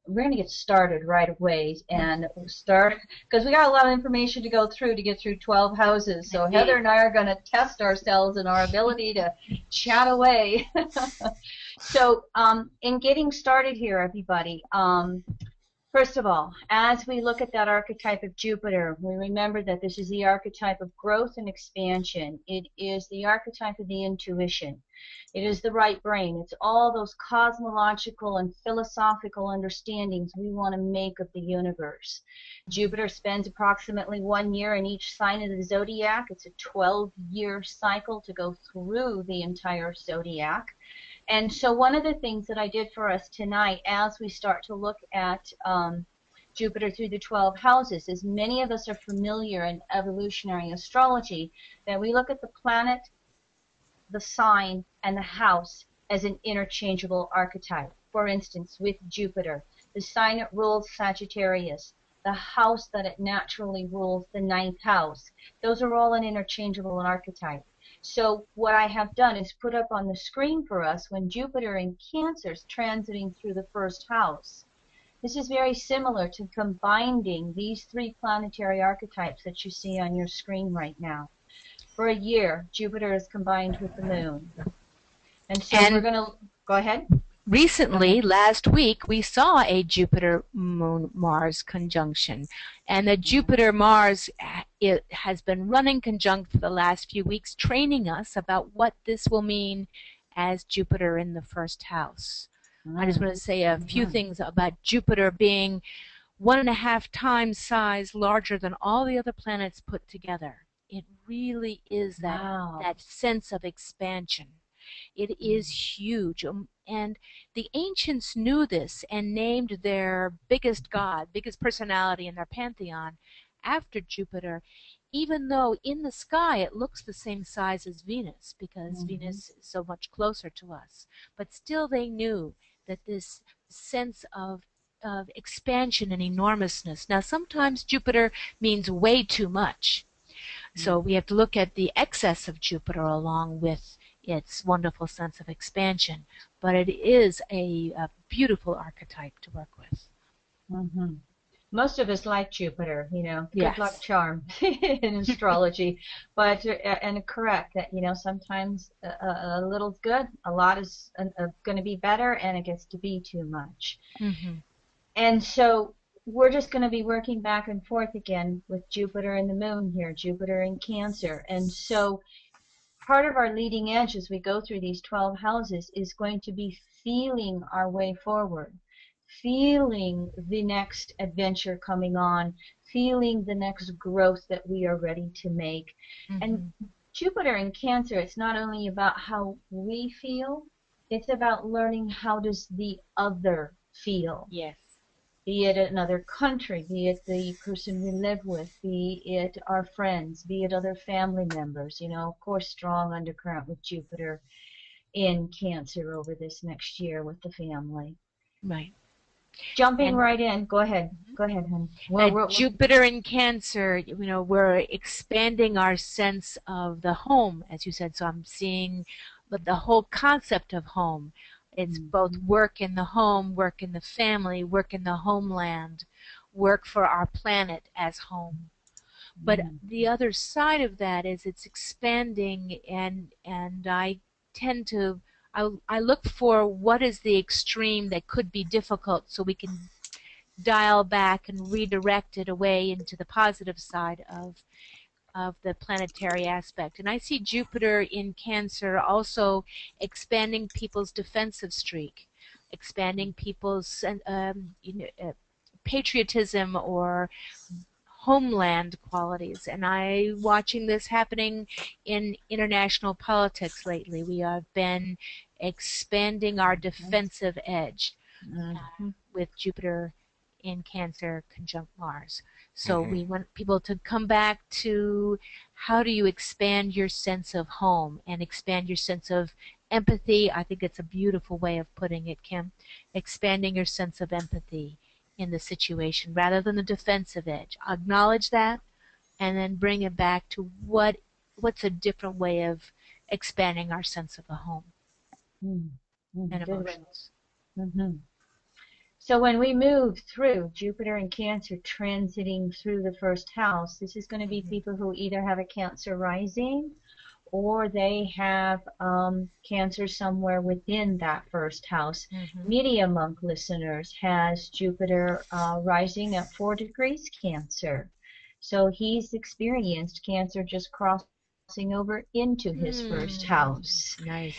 we're going to get started right away and start, because we got a lot of information to go through to get through 12 houses. So Indeed. Heather and I are going to test ourselves and our ability to chat away. So in getting started here, everybody, first of all, as we look at that archetype of Jupiter, we remember that this is the archetype of growth and expansion. It is the archetype of the intuition. It is the right brain. It's all those cosmological and philosophical understandings we want to make of the universe. Jupiter spends approximately 1 year in each sign of the zodiac. It's a 12-year cycle to go through the entire zodiac. And so one of the things that I did for us tonight as we start to look at Jupiter through the 12 houses is many of us are familiar in evolutionary astrology that we look at the planet, the sign, and the house as an interchangeable archetype. For instance, with Jupiter, the sign it rules Sagittarius, the house that it naturally rules, the 9th house. Those are all an interchangeable archetype. So what I have done is put up on the screen for us when Jupiter in Cancer is transiting through the 1st house. This is very similar to combining these 3 planetary archetypes that you see on your screen right now. For a year, Jupiter is combined with the moon. And so we're going to go ahead. Recently, last week, we saw a Jupiter-Moon-Mars conjunction. And the Jupiter-Mars, it has been running conjunct for the last few weeks, training us about what this will mean as Jupiter in the 1st house. I just want to say a few things about Jupiter being 1.5 times size larger than all the other planets put together. It really is that sense of expansion. It is huge. And the ancients knew this and named their biggest god, biggest personality in their pantheon after Jupiter, even though in the sky it looks the same size as Venus because Venus is so much closer to us. But still they knew that this sense of expansion and enormousness. Now sometimes Jupiter means way too much. So we have to look at the excess of Jupiter along with its wonderful sense of expansion. But it is a beautiful archetype to work with. Most of us like Jupiter, you know, Yes. good luck charm in astrology. But, and correct that, you know, sometimes a little's good, a lot is going to be better, and it gets to be too much. And so we're just going to be working back and forth again with Jupiter and the moon here, Jupiter in Cancer. And so part of our leading edge as we go through these 12 houses is going to be feeling our way forward, feeling the next adventure coming on, feeling the next growth that we are ready to make. And Jupiter in Cancer, it's not only about how we feel, it's about learning how does the other feel. Yes. Be it another country, be it the person we live with, be it our friends, be it other family members. You know, of course, strong undercurrent with Jupiter in Cancer over this next year with the family. Right. Jumping right in. Go ahead. Go ahead, honey. Jupiter in Cancer, you know, we're expanding our sense of the home, as you said. So I'm seeing the whole concept of home. It's both work in the home, work in the family, work in the homeland, work for our planet as home. But the other side of that is it's expanding, and I tend to, I look for what is the extreme that could be difficult so we can dial back and redirect it away into the positive side of the planetary aspect. And I see Jupiter in Cancer also expanding people's defensive streak, expanding people's patriotism or homeland qualities. And I'm watching this happening in international politics lately. We have been expanding our defensive edge with Jupiter in Cancer conjunct Mars. So we want people to come back to how do you expand your sense of home and expand your sense of empathy. I think it's a beautiful way of putting it, Kim. Expanding your sense of empathy in the situation rather than the defensive edge. Acknowledge that and then bring it back to what's a different way of expanding our sense of the home and emotions. So when we move through Jupiter and Cancer transiting through the first house, this is going to be people who either have a Cancer rising or they have Cancer somewhere within that first house. Media Monk listeners has Jupiter rising at 4 degrees Cancer. So he's experienced Cancer just crossing over into his first house. Nice.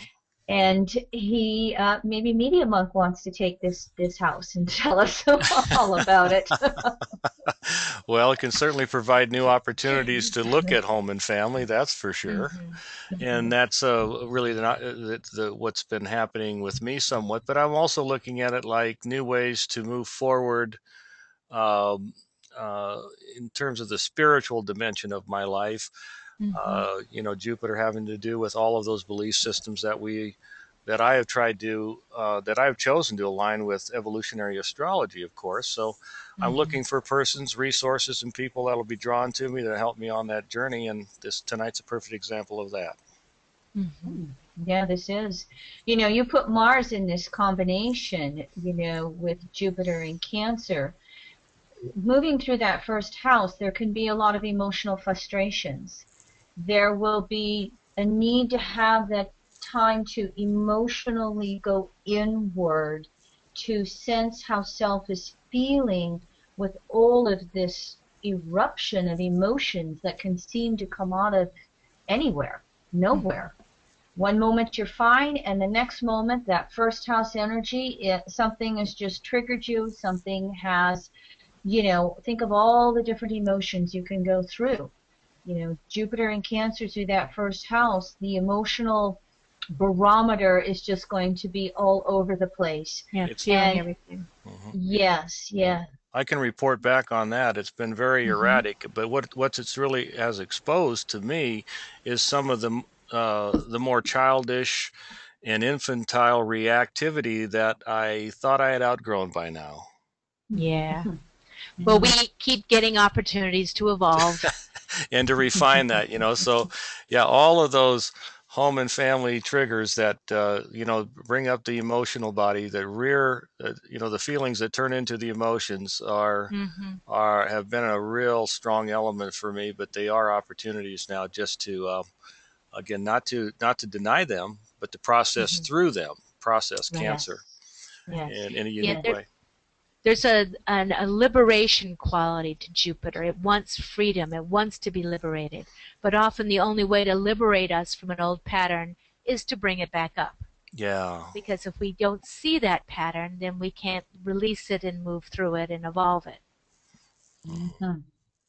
And he, maybe Media Monk wants to take this house and tell us all about it. Well, it can certainly provide new opportunities to look at home and family, that's for sure. And that's really what's been happening with me somewhat. But I'm also looking at it like new ways to move forward um, uh, in terms of the spiritual dimension of my life. Jupiter having to do with all of those belief systems that I have tried to that I have chosen to align with evolutionary astrology, of course. So I'm looking for persons, resources, and people that'll be drawn to me to help me on that journey. And tonight's a perfect example of that. Yeah, this is. You put Mars in this combination, with Jupiter and Cancer. Moving through that first house, there can be a lot of emotional frustrations. There will be a need to have that time to emotionally go inward to sense how self is feeling with all of this eruption of emotions that can seem to come out of anywhere, nowhere. One moment you're fine, and the next moment, that first house energy, something has just triggered you, something has, think of all the different emotions you can go through. Jupiter and Cancer through that first house, the emotional barometer is just going to be all over the place. Yeah, feeling everything. Yes, yeah. I can report back on that. It's been very erratic, but what it's really has exposed to me is some of the more childish and infantile reactivity that I thought I had outgrown by now. Yeah. Well, we keep getting opportunities to evolve. And to refine that, So, yeah, all of those home and family triggers that, bring up the emotional body, that rear, the feelings that turn into the emotions have been a real strong element for me, but they are opportunities now just to, again, not to deny them, but to process through them, process cancer in a unique way. There's a liberation quality to Jupiter. It wants freedom. It wants to be liberated. But often the only way to liberate us from an old pattern is to bring it back up. Yeah. Because if we don't see that pattern, then we can't release it and move through it and evolve it.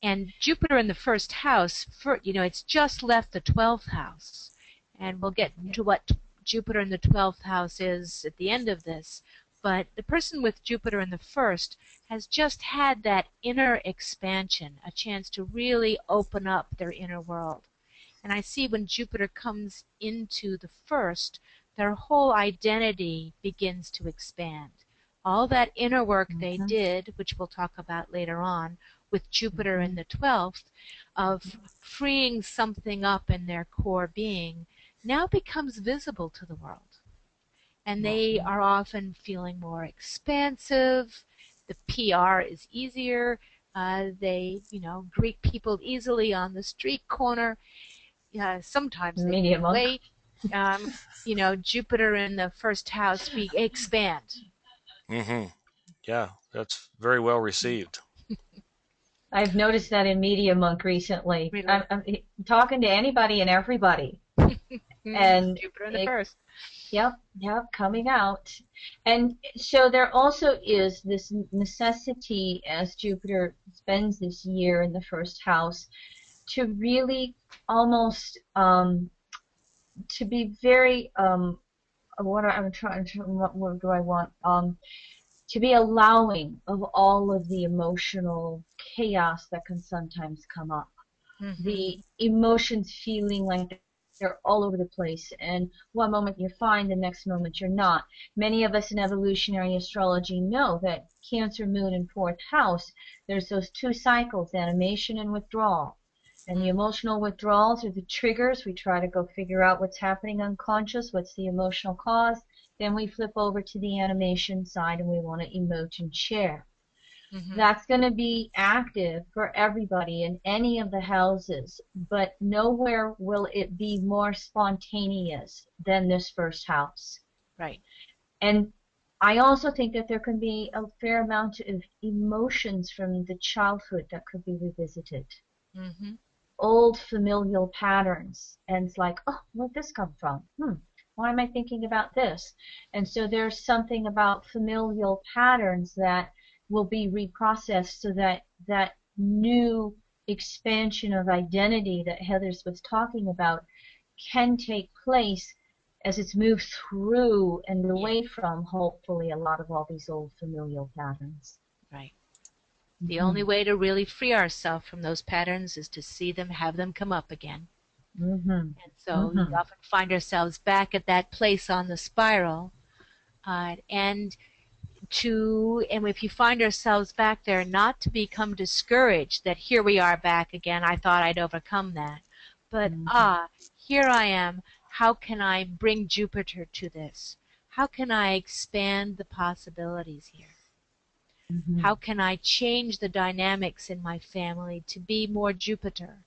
And Jupiter in the first house, it's just left the 12th house. And we'll get to what Jupiter in the 12th house is at the end of this. But the person with Jupiter in the first has just had that inner expansion, a chance to really open up their inner world. And I see when Jupiter comes into the first, their whole identity begins to expand. All that inner work they did, which we'll talk about later on, with Jupiter in the 12th, of freeing something up in their core being, now becomes visible to the world. And they are often feeling more expansive. The PR is easier. They, greet people easily on the street corner. Sometimes they get late. Jupiter in the first house, we expand. Yeah, that's very well received. I've noticed that in Media Monk recently. Really? I'm talking to anybody and everybody. And Jupiter in the first. Yep, coming out. And so there also is this necessity as Jupiter spends this year in the first house to really almost to be very what do I want? To be allowing of all of the emotional chaos that can sometimes come up. The emotions feeling like they're all over the place, and one moment you're fine, the next moment you're not. Many of us in evolutionary astrology know that Cancer, Moon, and 4th house, there's those two cycles, animation and withdrawal. And the emotional withdrawals are the triggers. We try to go figure out what's happening unconscious, what's the emotional cause. Then we flip over to the animation side and we want to emote and share. Mm-hmm. That's going to be active for everybody in any of the houses, but nowhere will it be more spontaneous than this first house. Right. And I also think that there can be a fair amount of emotions from the childhood that could be revisited. Mm-hmm. Old familial patterns, and it's like, oh, where'd this come from? Why am I thinking about this? And so there's something about familial patterns that will be reprocessed so that that new expansion of identity that Heather's was talking about can take place as it's moved through and away from, hopefully, a lot of all these old familial patterns. Right. The only way to really free ourselves from those patterns is to see them, have them come up again. And so we often find ourselves back at that place on the spiral. And if you find ourselves back there, not to become discouraged that here we are back again, I thought I'd overcome that. But here I am. How can I bring Jupiter to this? How can I expand the possibilities here? How can I change the dynamics in my family to be more Jupiter,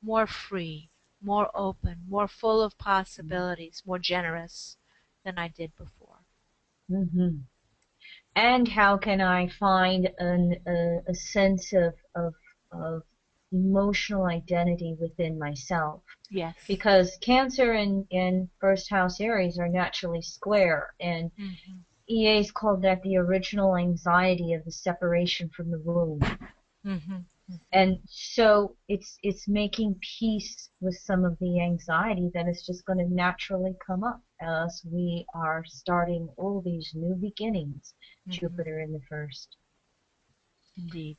more free, more open, more full of possibilities, more generous than I did before? And how can I find a sense of emotional identity within myself? Yes. Because Cancer and first house Aries are naturally square, and EA's called that the original anxiety of the separation from the womb. And so it's making peace with some of the anxiety that is just going to naturally come up as we are starting all these new beginnings. Jupiter in the first. Indeed.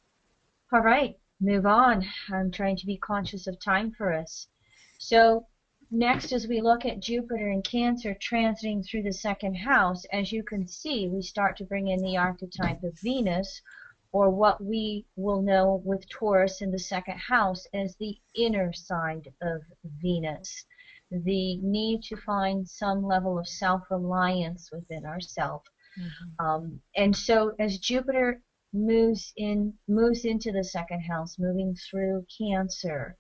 All right, move on. I'm trying to be conscious of time for us. So next, as we look at Jupiter in Cancer transiting through the second house, as you can see, we start to bring in the archetype of Venus, or what we will know with Taurus in the second house as the inner side of Venus. The need to find some level of self-reliance within ourselves. And so as Jupiter moves into the second house, moving through Cancer,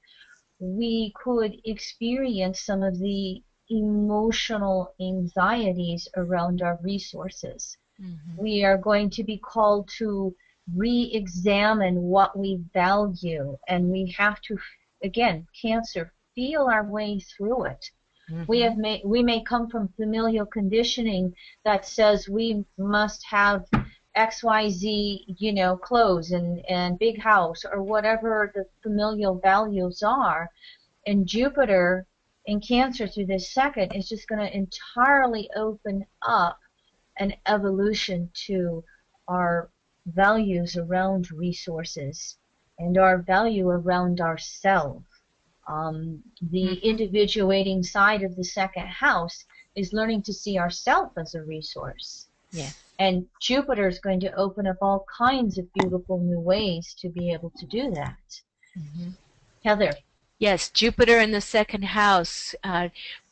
we could experience some of the emotional anxieties around our resources. We are going to be called to re-examine what we value, and we have to, again, Cancer, feel our way through it. We may come from familial conditioning that says we must have XYZ, clothes and big house or whatever the familial values are. And Jupiter in Cancer through this second is just going to entirely open up an evolution to our values around resources and our value around ourselves. The individuating side of the second house is learning to see ourselves as a resource. Yes. And Jupiter is going to open up all kinds of beautiful new ways to be able to do that. Heather. Yes, Jupiter in the second house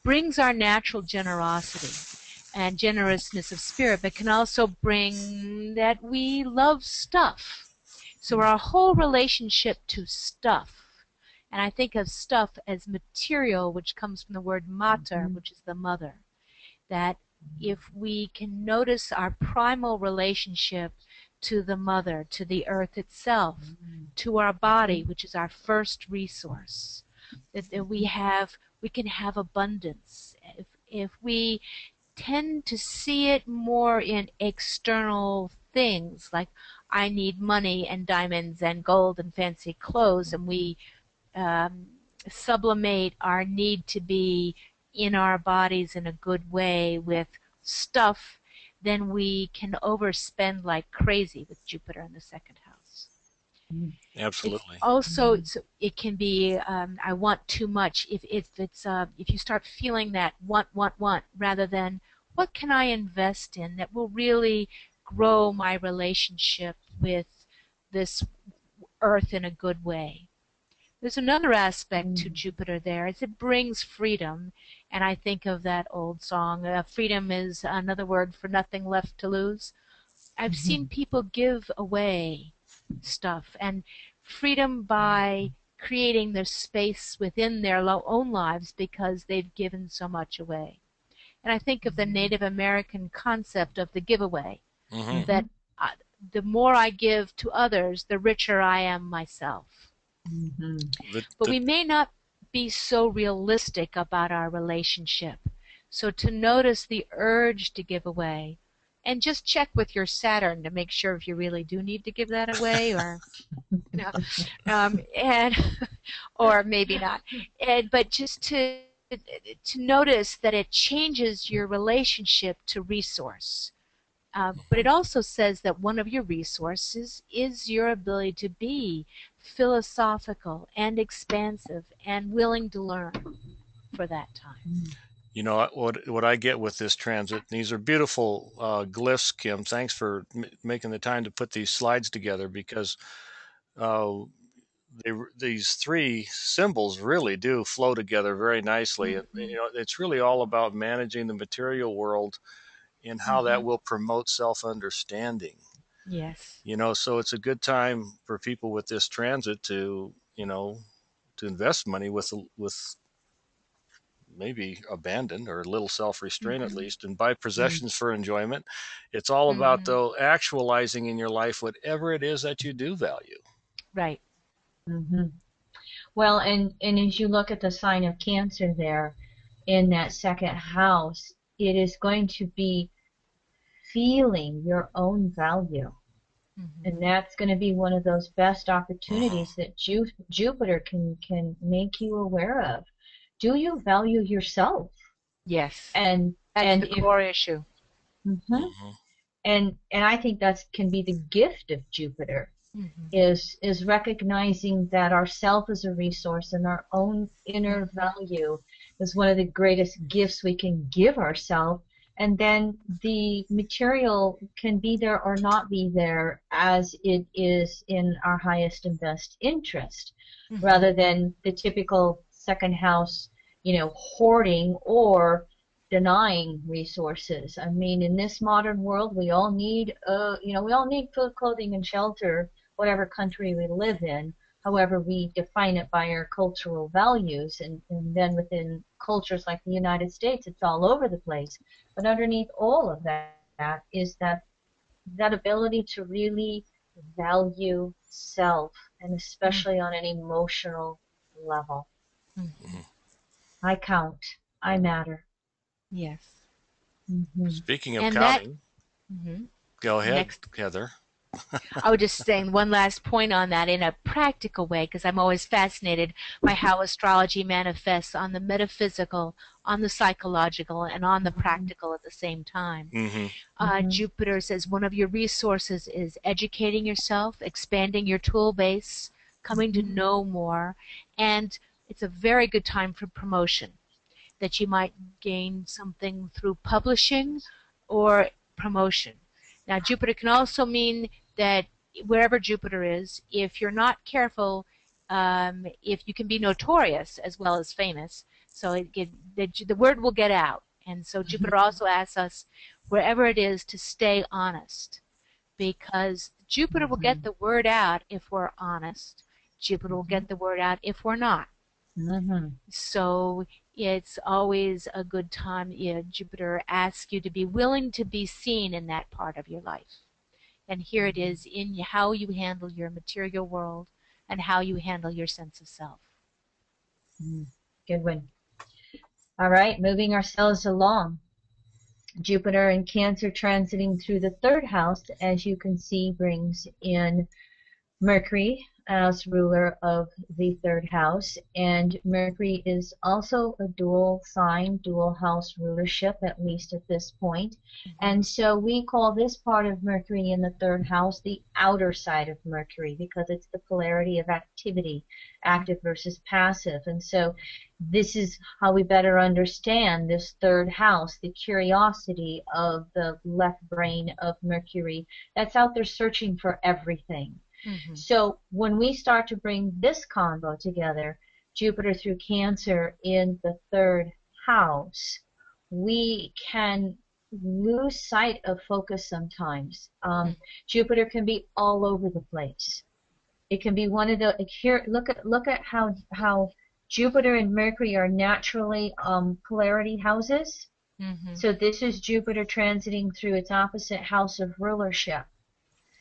brings our natural generosity and generousness of spirit, but can also bring that we love stuff. So our whole relationship to stuff, and I think of stuff as material, which comes from the word mater, which is the mother, that if we can notice our primal relationship to the mother, to the earth itself, to our body, which is our first resource, that we can have abundance. If we tend to see it more in external things, like I need money and diamonds and gold and fancy clothes, and we sublimate our need to be in our bodies in a good way with stuff, then we can overspend like crazy with Jupiter in the second house. Absolutely. It's also, it can be I want too much. If you start feeling that want, rather than what can I invest in that will really grow my relationship with this earth in a good way. There's another aspect to Jupiter there. It brings freedom, and I think of that old song, freedom is another word for nothing left to lose. I've seen people give away stuff, and freedom by creating their space within their own lives because they've given so much away. And I think of the Native American concept of the giveaway, that the more I give to others, the richer I am myself. But we may not be so realistic about our relationship. So to notice the urge to give away, and just check with your Saturn to make sure if you really do need to give that away, or and or maybe not. But just to notice that it changes your relationship to resource. But it also says that one of your resources is your ability to be philosophical and expansive and willing to learn for that time. You know what I get with this transit. These are beautiful glyphs, Kim. Thanks for making the time to put these slides together, because these three symbols really do flow together very nicely. And it's really all about managing the material world and how that will promote self-understanding. Yes. So it's a good time for people with this transit to invest money with maybe abandon or a little self-restraint at least, and buy possessions for enjoyment. It's all about, though, actualizing in your life whatever it is that you do value. Right. Well, and as you look at the sign of Cancer there in that second house, it is going to be feeling your own value. And that's going to be one of those best opportunities that Jupiter can make you aware of. Do you value yourself? Yes. And that's the core issue. And I think that can be the gift of Jupiter, is recognizing that our self is a resource, and our own inner value is one of the greatest gifts we can give ourselves. And then the material can be there or not be there as it is in our highest and best interest, rather than the typical second house, hoarding or denying resources. I mean, in this modern world, we all need, food, clothing, and shelter, whatever country we live in. However, we define it by our cultural values, and then within cultures like the United States, it's all over the place. But underneath all of that is that ability to really value self, and especially on an emotional level. I count. I matter. Yes. Speaking of counting, go ahead, Heather. I was just saying one last point on that in a practical way, because I'm always fascinated by how astrology manifests on the metaphysical, on the psychological, and on the practical at the same time. Jupiter says one of your resources is educating yourself, expanding your tool base, coming to know more, and it's a very good time for promotion, that you might gain something through publishing or promotion. Now, Jupiter can also mean that wherever Jupiter is, if you're not careful, if you can be notorious as well as famous, so the word will get out. And so Jupiter also asks us, wherever it is, to stay honest, because Jupiter will get the word out if we're honest. Jupiter will get the word out if we're not. So it's always a good time. Jupiter asks you to be willing to be seen in that part of your life. And here it is in how you handle your material world and how you handle your sense of self. Good one. All right, moving ourselves along. Jupiter in Cancer transiting through the third house, as you can see, brings in Mercury as ruler of the third house, and Mercury is also a dual sign, dual house rulership, at least at this point. And so we call this part of Mercury in the third house the outer side of Mercury, because it's the polarity of activity, active versus passive. And so this is how we better understand this third house, the curiosity of the left brain of Mercury that's out there searching for everything. Mm-hmm. So when we start to bring this combo together, Jupiter through Cancer in the third house, we can lose sight of focus sometimes. Jupiter can be all over the place. It can be one of the here. Look at how Jupiter and Mercury are naturally polarity houses. Mm-hmm. So this is Jupiter transiting through its opposite house of rulership,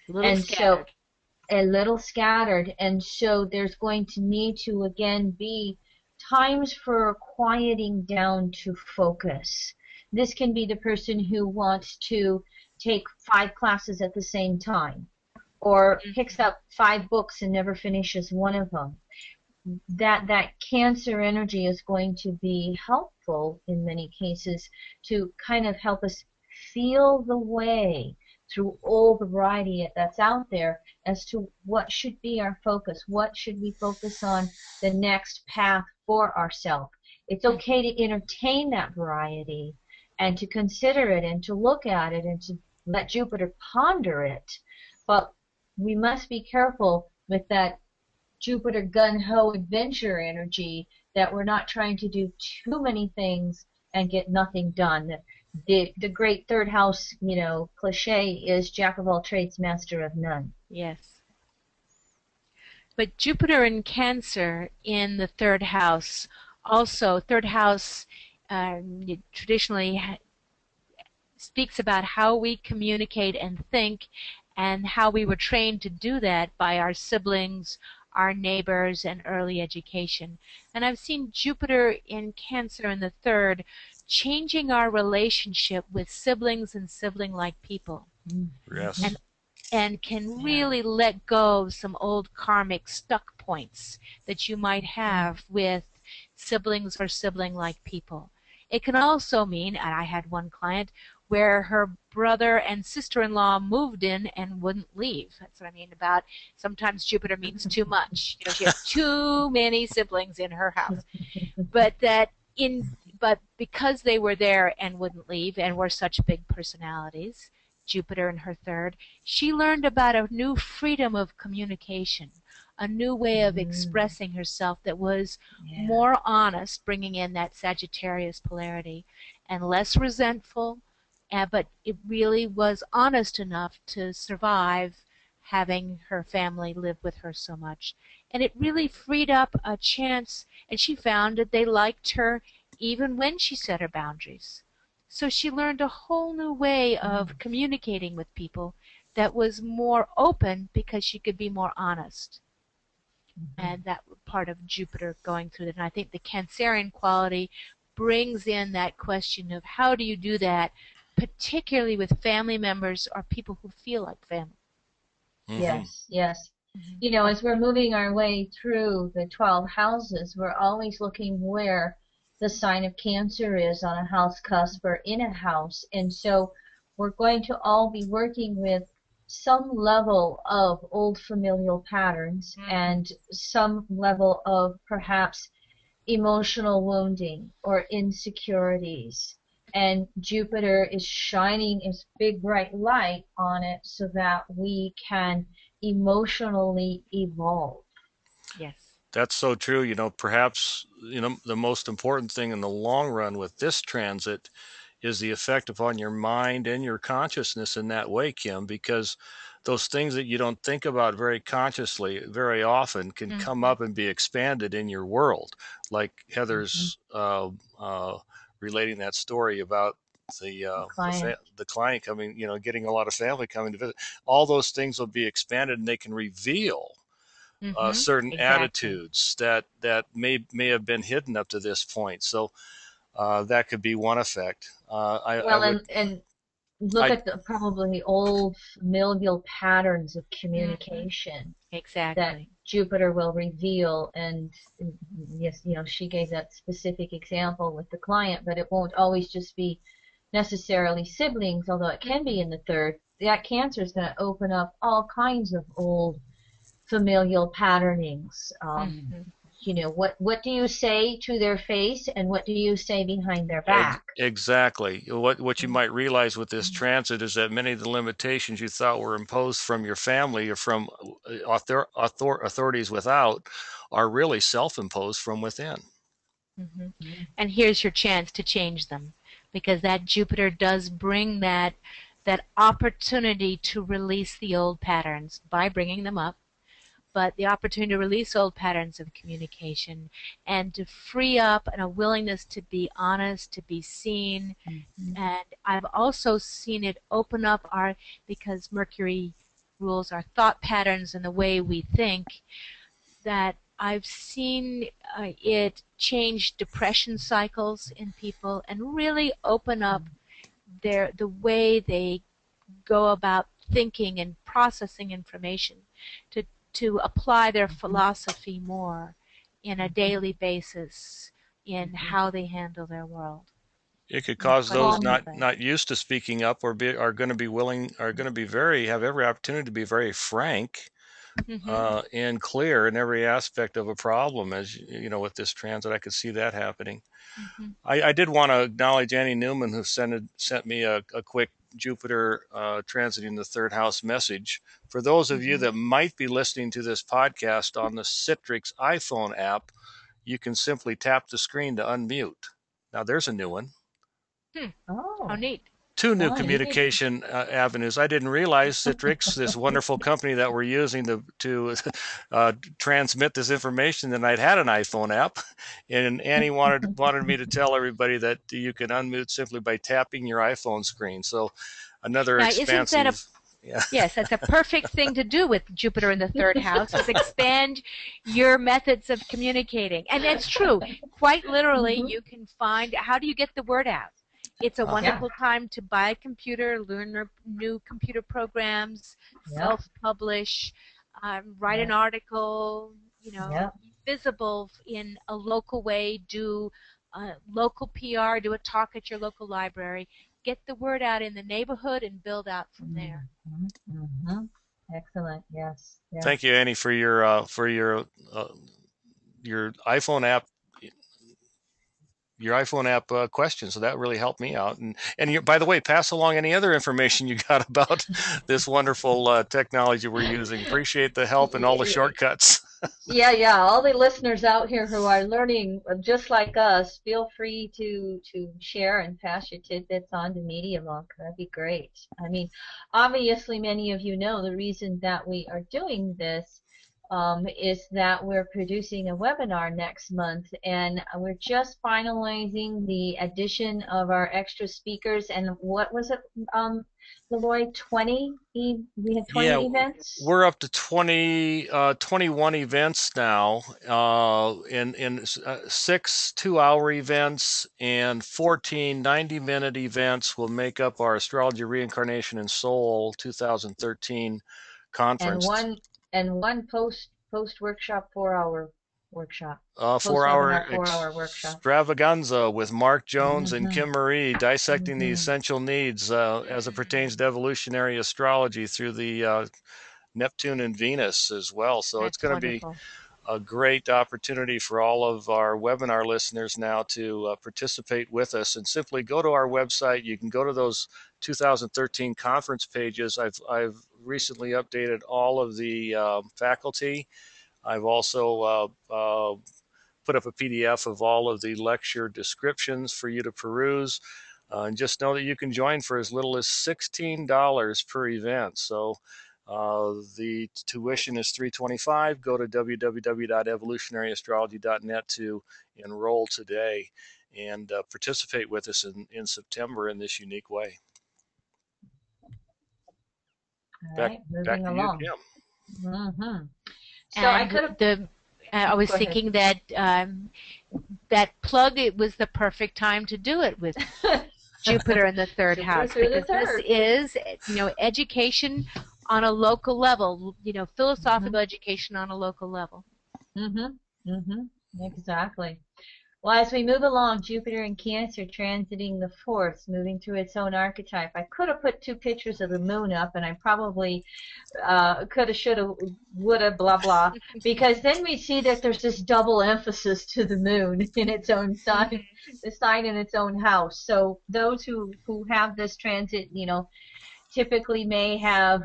A little and scattered. so a little scattered, and so there's going to need to again be times for quieting down to focus. This can be the person who wants to take 5 classes at the same time, or picks up 5 books and never finishes one of them. That Cancer energy is going to be helpful in many cases to kind of help us feel the way through all the variety that's out there as to what should be our focus, what should we focus on the next path for ourselves. It's okay to entertain that variety and to consider it and to look at it and to let Jupiter ponder it, but we must be careful with that Jupiter gun-ho adventure energy, that we're not trying to do too many things and get nothing done. The great third house, cliche is jack of all trades, master of none. Yes. But Jupiter in Cancer in the third house, also third house traditionally speaks about how we communicate and think, and how we were trained to do that by our siblings, our neighbors, and early education. And I've seen Jupiter in Cancer in the third changing our relationship with siblings and sibling-like people. Yes. And can really let go of some old karmic stuck points that you might have with siblings or sibling-like people. It can also mean, and I had one client where her brother and sister-in-law moved in and wouldn't leave. That's what I mean about sometimes Jupiter means too much. She has too many siblings in her house. But because they were there and wouldn't leave and were such big personalities, Jupiter in her third, she learned about a new freedom of communication, a new way of expressing herself that was more honest, bringing in that Sagittarius polarity, and less resentful, but it really was honest enough to survive having her family live with her so much. And it really freed up a chance, and she found that they liked her even when she set her boundaries. So she learned a whole new way of communicating with people that was more open because she could be more honest. And that was part of Jupiter going through that. And I think the Cancerian quality brings in that question of how do you do that, particularly with family members or people who feel like family. Yes, yes. As we're moving our way through the 12 houses, we're always looking where the sign of Cancer is on a house cusp or in a house. And so we're going to all be working with some level of old familial patterns and some level of perhaps emotional wounding or insecurities. And Jupiter is shining its big bright light on it so that we can emotionally evolve. Yes. That's so true. Perhaps, the most important thing in the long run with this transit is the effect upon your mind and your consciousness in that way, Kim, because those things that you don't think about very consciously very often can come up and be expanded in your world. Like Heather's relating that story about the client coming, getting a lot of family coming to visit. All those things will be expanded, and they can reveal certain attitudes that may have been hidden up to this point. So that could be one effect. And look at the probably old familial patterns of communication that Jupiter will reveal. And yes, she gave that specific example with the client, but it won't always just be necessarily siblings, although it can be in the third. That Cancer is going to open up all kinds of old familial patternings. what do you say to their face, and what do you say behind their back? Exactly. What you might realize with this transit is that many of the limitations you thought were imposed from your family or from authorities without are really self-imposed from within. And here's your chance to change them, because that Jupiter does bring that opportunity to release the old patterns by bringing them up, but the opportunity to release old patterns of communication and to free up and a willingness to be honest, to be seen. And I've also seen it open up because Mercury rules our thought patterns and the way we think, that I've seen it change depression cycles in people and really open up the way they go about thinking and processing information to apply their philosophy more in a daily basis in how they handle their world. It could cause those not used to speaking up or are going to be willing, are going to be have every opportunity to be very frank and clear in every aspect of a problem. As you know, with this transit, I could see that happening. I did want to acknowledge Annie Newman, who sent me a quick Jupiter transiting the third house message. For those of you that might be listening to this podcast on the Citrix iPhone app, you can simply tap the screen to unmute. Now there's a new one. Oh, how neat. 2 new communication avenues. I didn't realize Citrix, this wonderful company that we're using to transmit this information, that I'd had an iPhone app. And Annie wanted me to tell everybody that you can unmute simply by tapping your iPhone screen. So another now, expansive... Yes, that's a perfect thing to do with Jupiter in the third house, is expand your methods of communicating. And that's true. Quite literally, you can find, how do you get the word out? It's a wonderful time to buy a computer, learn new computer programs, self-publish, write an article, visible in a local way, do local PR, do a talk at your local library. Get the word out in the neighborhood and build out from there. Excellent. Yes. Thank you, Annie, for your iPhone app. Your iPhone app question, so that really helped me out. And by the way, pass along any other information you got about this wonderful technology we're using. Appreciate the help and all the shortcuts. Yeah. All the listeners out here who are learning just like us, feel free to share and pass your tidbits on to MediaMonk. That'd be great. I mean, obviously, many of you know the reason that we are doing this is that we're producing a webinar next month, and we're just finalizing the addition of our extra speakers. And what was it, Leroy? 20? We have 20 events? We're up to 21 events now, in 6 2-hour events and 14 90-minute events will make up our Astrology, Reincarnation, and Soul 2013 conference. And one post workshop 4-hour workshop. 4-hour workshop. Extravaganza with Mark Jones and Kim Marie, dissecting the essential needs as it pertains to evolutionary astrology through the Neptune and Venus as well. So it's going to be a great opportunity for all of our webinar listeners now to participate with us. And simply go to our website. You can go to those 2013 conference pages. I've recently updated all of the faculty. I've also put up a PDF of all of the lecture descriptions for you to peruse. And just know that you can join for as little as $16 per event. So the tuition is $325. Go to www.evolutionaryastrology.net to enroll today and participate with us in September in this unique way. Back moving along. You, Kim. So I was thinking that that plug, it was the perfect time to do it with Jupiter in the third house, because this is, education on a local level, philosophical education on a local level. Exactly. Well, as we move along, Jupiter in Cancer transiting the fourth, moving through its own archetype. I could have put two pictures of the moon up, and I probably coulda, shoulda, woulda, blah, blah, because then we see that there's this double emphasis to the moon in its own sign, the sign in its own house. So those who have this transit, typically may have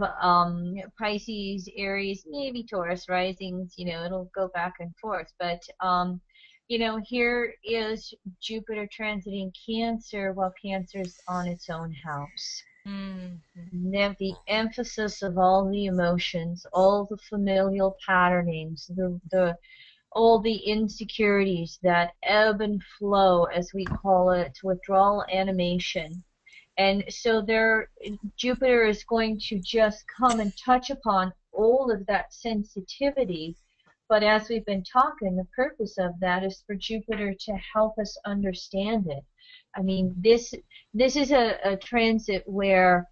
Pisces, Aries, maybe Taurus risings. It'll go back and forth. But here is Jupiter transiting Cancer while Cancer's on its own house. The emphasis of all the emotions, all the familial patternings, all the insecurities that ebb and flow, as we call it, withdrawal animation. And so Jupiter is going to just come and touch upon all of that sensitivity. But as we've been talking, the purpose of that is for Jupiter to help us understand it. I mean, this is a transit where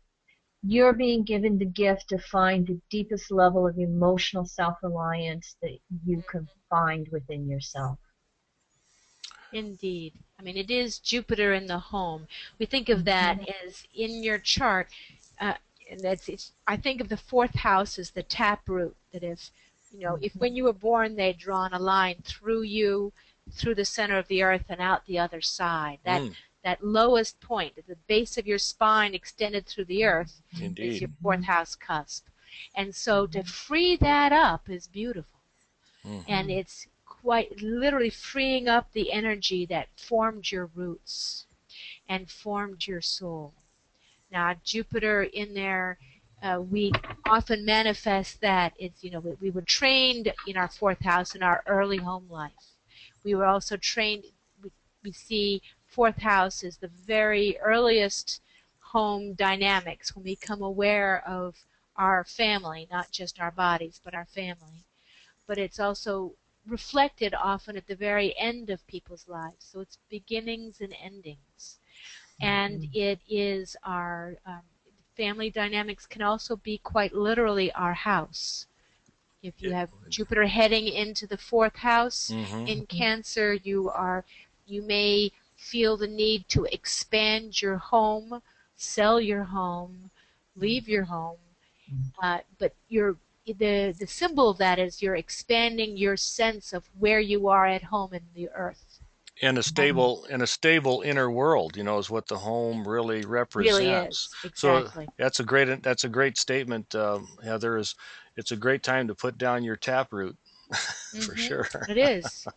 you're being given the gift to find the deepest level of emotional self-reliance that you can find within yourself. Indeed. I mean, it is Jupiter in the home. We think of that as in your chart, and I think of the fourth house as the taproot. That if when you were born, they'd drawn a line through you, through the center of the earth, and out the other side. That lowest point, at the base of your spine, extended through the earth, is your fourth house cusp. And so to free that up is beautiful, and it's quite literally freeing up the energy that formed your roots and formed your soul. Now, Jupiter in there, we often manifest that. We were trained in our fourth house in our early home life. We were also trained, we see fourth house as the very earliest home dynamics when we become aware of our family, not just our bodies, but our family. But it's also reflected often at the very end of people's lives. So it's beginnings and endings. And it is our family dynamics can also be quite literally our house. If you have Jupiter heading into the fourth house in Cancer, you may feel the need to expand your home, sell your home, leave your home, but the symbol of that is you're expanding your sense of where you are at home in the earth. And a stable inner world, is what the home really represents. Really is, exactly. So that's a great statement, Heather. It's a great time to put down your taproot, for sure. It is.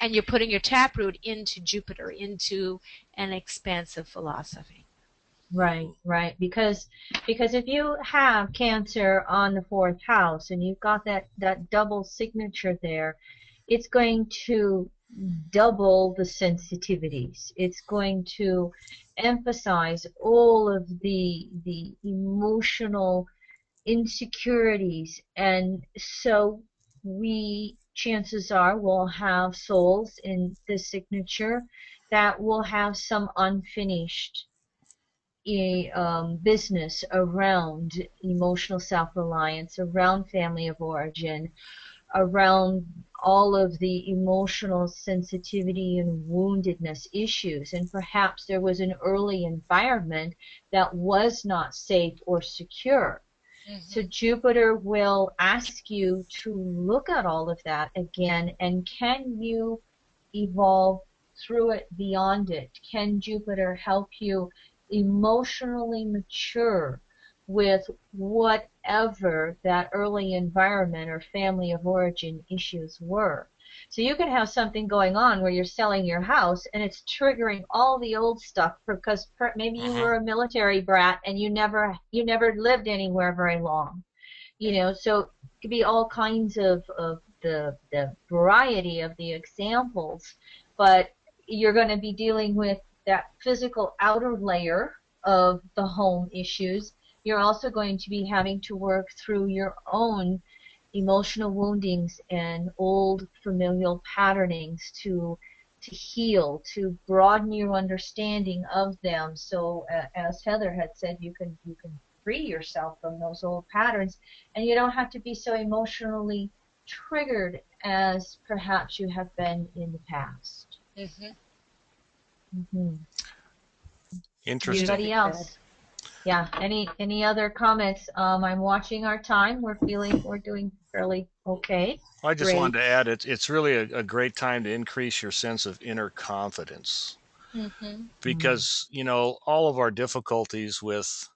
And you're putting your taproot into Jupiter, into an expansive philosophy. Right. Because if you have Cancer on the fourth house and you've got that double signature there, it's going to double the sensitivities. It's going to emphasize all of the emotional insecurities, and so chances are we'll have souls in this signature that will have some unfinished business around emotional self-reliance, around family of origin, around all of the emotional sensitivity and woundedness issues. And perhaps there was an early environment that was not safe or secure. So Jupiter will ask you to look at all of that again, and can you evolve through it, beyond it? Can Jupiter help you emotionally mature with whatever that early environment or family of origin issues were? So you can have something going on where you're selling your house and it's triggering all the old stuff because maybe you were a military brat and you never lived anywhere very long. So it could be all kinds of the variety of the examples, but you're going to be dealing with that physical outer layer of the home issues. You're also going to be having to work through your own emotional woundings and old familial patternings to heal, to broaden your understanding of them. So as Heather had said, you can free yourself from those old patterns, and you don't have to be so emotionally triggered as perhaps you have been in the past. Mm-hmm. Mm-hmm. Interesting. Anybody else? Yeah. Any other comments? I'm watching our time. We're doing fairly okay. I just wanted Great. to add it's really a great time to increase your sense of inner confidence Mm-hmm. Mm. because, all of our difficulties with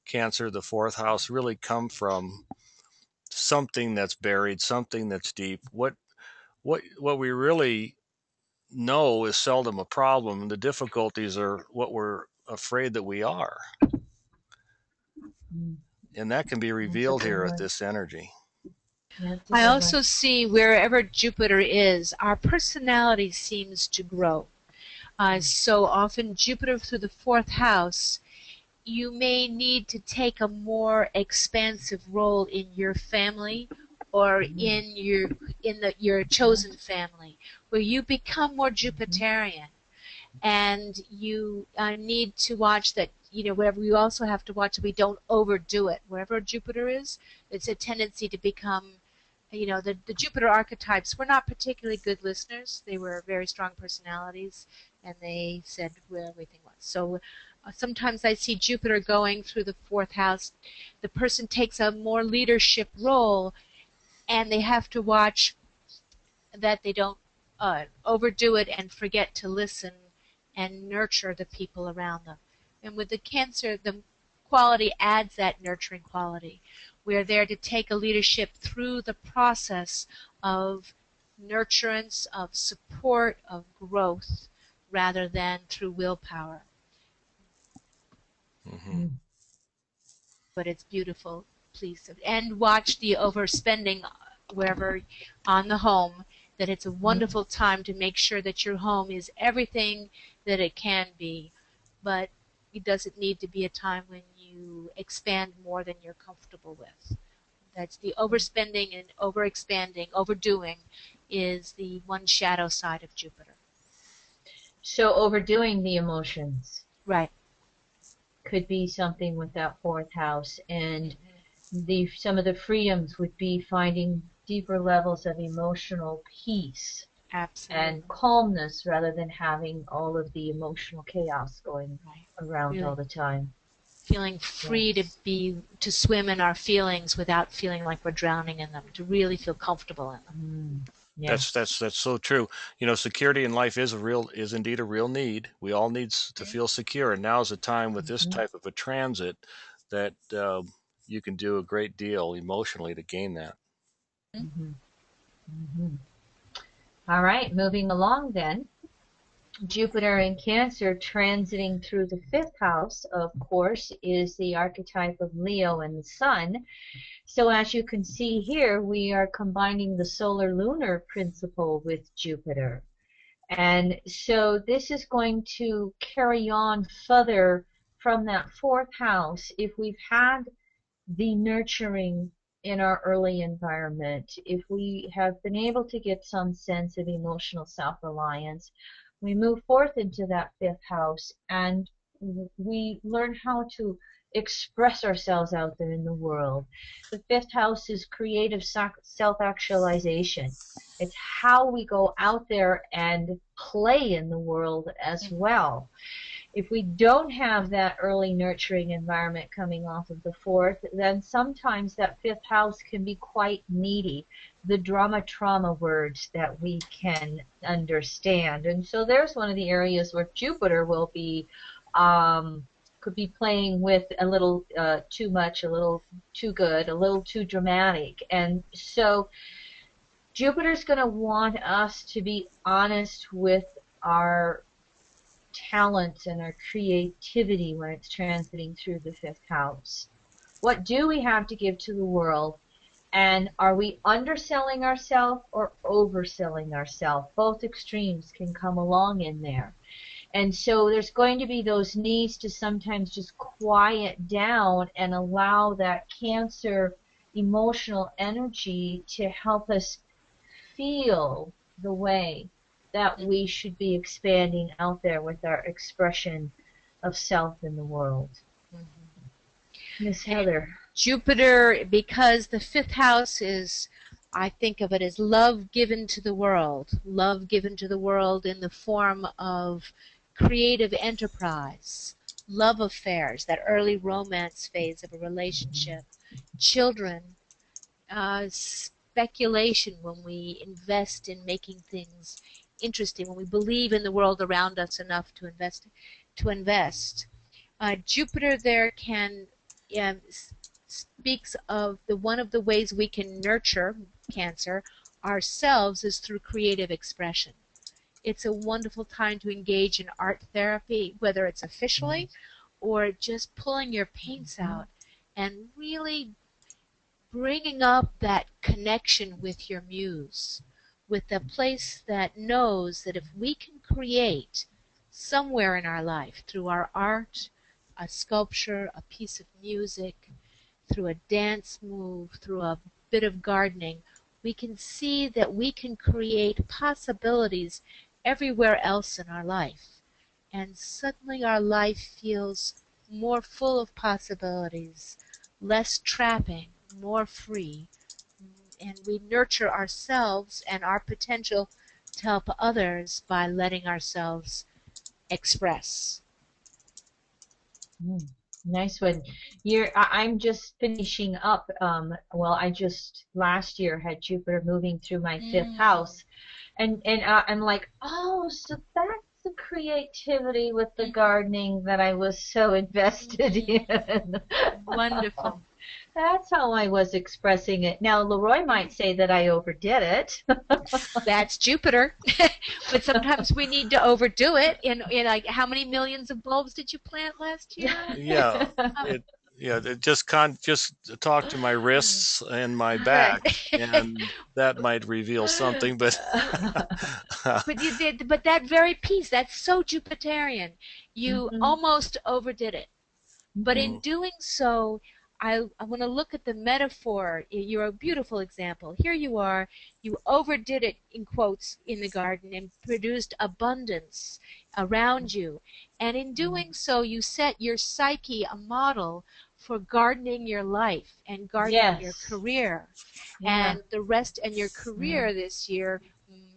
Cancer, the fourth house, really come from something that's buried, something that's deep. What we really know is seldom a problem. The difficulties are what we're afraid that we are. Mm. And that can be That's a revealed good here at one. this energy. That's a I good one. also see wherever Jupiter is, our personality seems to grow. So often Jupiter through the fourth house, you may need to take a more expansive role in your family or Mm. your Yeah. chosen family, where you become more Mhm. Jupiterian, and you need to watch that. Wherever you also have to watch that we don't overdo it. Wherever Jupiter is, it's a tendency to become, the Jupiter archetypes were not particularly good listeners. They were very strong personalities, and they said where everything was. So sometimes I see Jupiter going through the fourth house. The person takes a more leadership role, and they have to watch that they don't overdo it and forget to listen and nurture the people around them. And with the Cancer, the quality adds that nurturing quality. We are there to take a leadership through the process of nurturance, of support, of growth, rather than through willpower. Hmm. Mm. But it's beautiful. Please, and watch the overspending wherever on the home. That it's a Mm. wonderful time to make sure that your home is everything that it can be, but it doesn't need to be a time when you expand more than you're comfortable with. That's the overspending and overexpanding, overdoing is the one shadow side of Jupiter. So overdoing the emotions Right. could be something with that fourth house, and Mm-hmm. the some of the freedoms would be finding deeper levels of emotional peace and Absolutely. calmness rather than having all of the emotional chaos going Right. around all Really the time. feeling free Yes. to swim in our feelings without feeling like we're drowning in them, to really feel comfortable in them. Mm. That's Yes. that's that's so true. Security in life is indeed a real need. We all need to feel secure, and now is a time with this Hmm. type of a transit that you can do a great deal emotionally to gain that. Hmm. Hmm. All right, moving along then. Jupiter in Cancer transiting through the fifth house, of course, is the archetype of Leo and the Sun. So as you can see here, we are combining the solar lunar principle with Jupiter. And so this is going to carry on further from that fourth house. If we've had the nurturing in our early environment, if we have been able to get some sense of emotional self-reliance, we move forth into that fifth house and we learn how to express ourselves out there in the world. The fifth house is creative self-actualization. It's how we go out there and play in the world as well. If we don't have that early nurturing environment coming off of the fourth, then sometimes that fifth house can be quite needy. The drama trauma words that we can understand. And so there's one of the areas where Jupiter will be, could be playing with a little too much, a little too good, a little too dramatic. And so Jupiter's going to want us to be honest with our talents and our creativity when it's transiting through the fifth house. What do we have to give to the world? And are we underselling ourselves or overselling ourselves? Both extremes can come along in there. And so there's going to be those needs to sometimes just quiet down and allow that Cancer emotional energy to help us feel the way that we should be expanding out there with our expression of self in the world. Mm-hmm. Miss And Heather. Jupiter, because the fifth house is I think of it as love given to the world. Love given to the world in the form of creative enterprise, love affairs, that early romance phase of a relationship, children, speculation when we invest in making things interesting, when we believe in the world around us enough to invest. Jupiter there can speaks of one of the ways we can nurture Cancer ourselves is through creative expression. It's a wonderful time to engage in art therapy, whether it's officially or just pulling your paints out and really bringing up that connection with your muse, with a place that knows that if we can create somewhere in our life through our art, a sculpture, a piece of music, through a dance move, through a bit of gardening, we can see that we can create possibilities everywhere else in our life. And suddenly our life feels more full of possibilities, less trapping, more free. And we nurture ourselves and our potential to help others by letting ourselves express. Nice one. I'm just finishing up. Well, I just last year had Jupiter moving through my fifth house, and I'm like, oh, so that's the creativity with the gardening that I was so invested in. Wonderful. That's how I was expressing it. Now, Leroy might say that I overdid it. That's Jupiter. But sometimes we need to overdo it. In like, how many millions of bulbs did you plant last year? Yeah, it just talk to my wrists and my back, and that might reveal something. But But you did. But that very piece, that's so Jupiterian. You almost overdid it. But in doing so, I want to look at the metaphor. You're a beautiful example. Here you are, you overdid it, in quotes, in the garden and produced abundance around you. And in doing so, you set your psyche a model for gardening your life and gardening your career. And the rest, and your career this year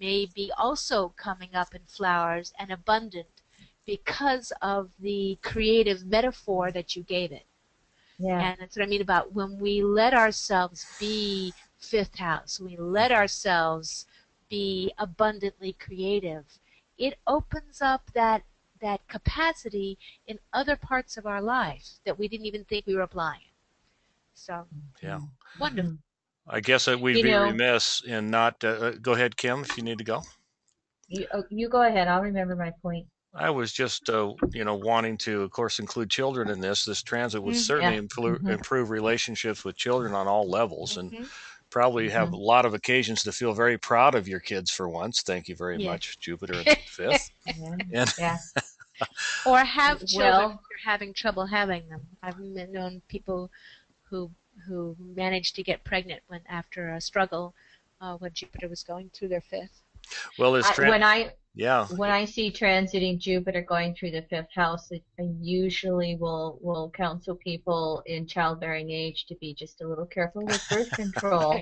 may be also coming up in flowers and abundant because of the creative metaphor that you gave it. And that's what I mean about when we let ourselves be fifth house, we let ourselves be abundantly creative, it opens up that capacity in other parts of our life that we didn't even think we were applying. So, wonderful. I guess we'd be remiss in not. Go ahead, Kim, if you need to go. You go ahead. I'll remember my point. I was just, wanting to, of course, include children in this. This transit would certainly improve relationships with children on all levels, and probably have a lot of occasions to feel very proud of your kids for once. Thank you very much, Jupiter in the fifth. Or have children if you're having trouble having them. I've known people who managed to get pregnant after a struggle when Jupiter was going through their fifth. Well, when I see transiting Jupiter going through the fifth house, I usually will counsel people in childbearing age to be just a little careful with birth control.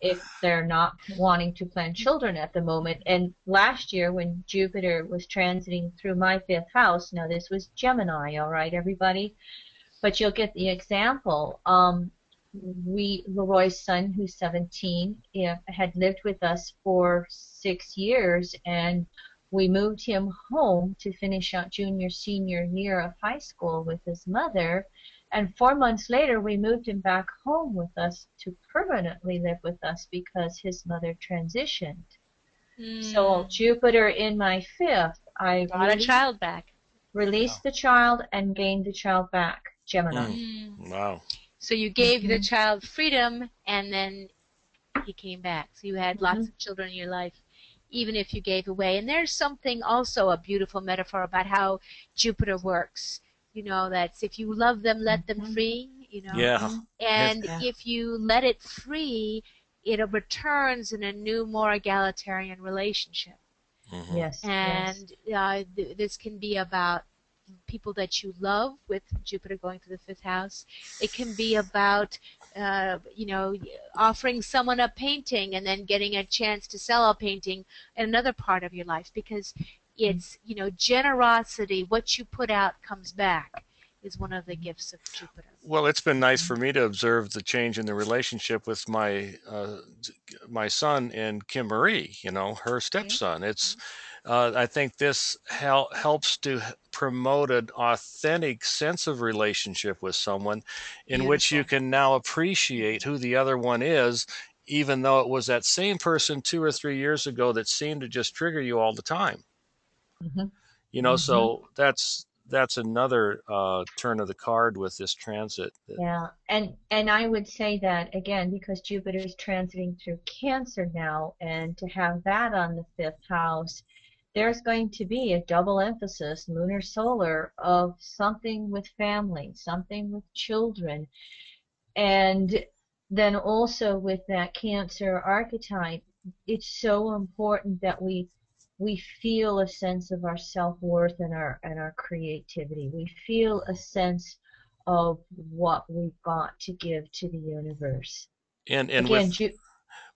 If they're not wanting to plan children at the moment. And last year when Jupiter was transiting through my fifth house, now this was Gemini, all right, everybody? But you'll get the example. Leroy's son, who's 17, had lived with us for 6 years, and we moved him home to finish out junior, senior year of high school with his mother. And 4 months later, we moved him back home with us to permanently live with us because his mother transitioned. So Jupiter in my fifth, I got a child back. Released the child and gained the child back. Gemini. Wow. So you gave the child freedom, and then he came back. So you had lots of children in your life, even if you gave away. And there's something also, a beautiful metaphor about how Jupiter works. That's if you love them, let them free. And if you let it free, it returns in a new, more egalitarian relationship. Yes. And this can be about people that you love with Jupiter going through the 5th house. It can be about, you know, offering someone a painting and then getting a chance to sell a painting in another part of your life, because it's, you know, generosity, what you put out comes back, is one of the gifts of Jupiter. Well, it's been nice for me to observe the change in the relationship with my son and Kim Marie, you know, her stepson. It's I think this helps to promote an authentic sense of relationship with someone in which you Beautiful. can now appreciate who the other one is, even though it was that same person 2 or 3 years ago that seemed to just trigger you all the time. Mm-hmm. You know, Mm-hmm. so that's another turn of the card with this transit. Yeah, and I would say that again because Jupiter is transiting through Cancer now, and to have that on the 5th house, there's going to be a double emphasis, lunar solar, of something with family, something with children, and then also with that Cancer archetype, it's so important that we feel a sense of our self-worth and our creativity. We feel a sense of what we've got to give to the universe. And Again,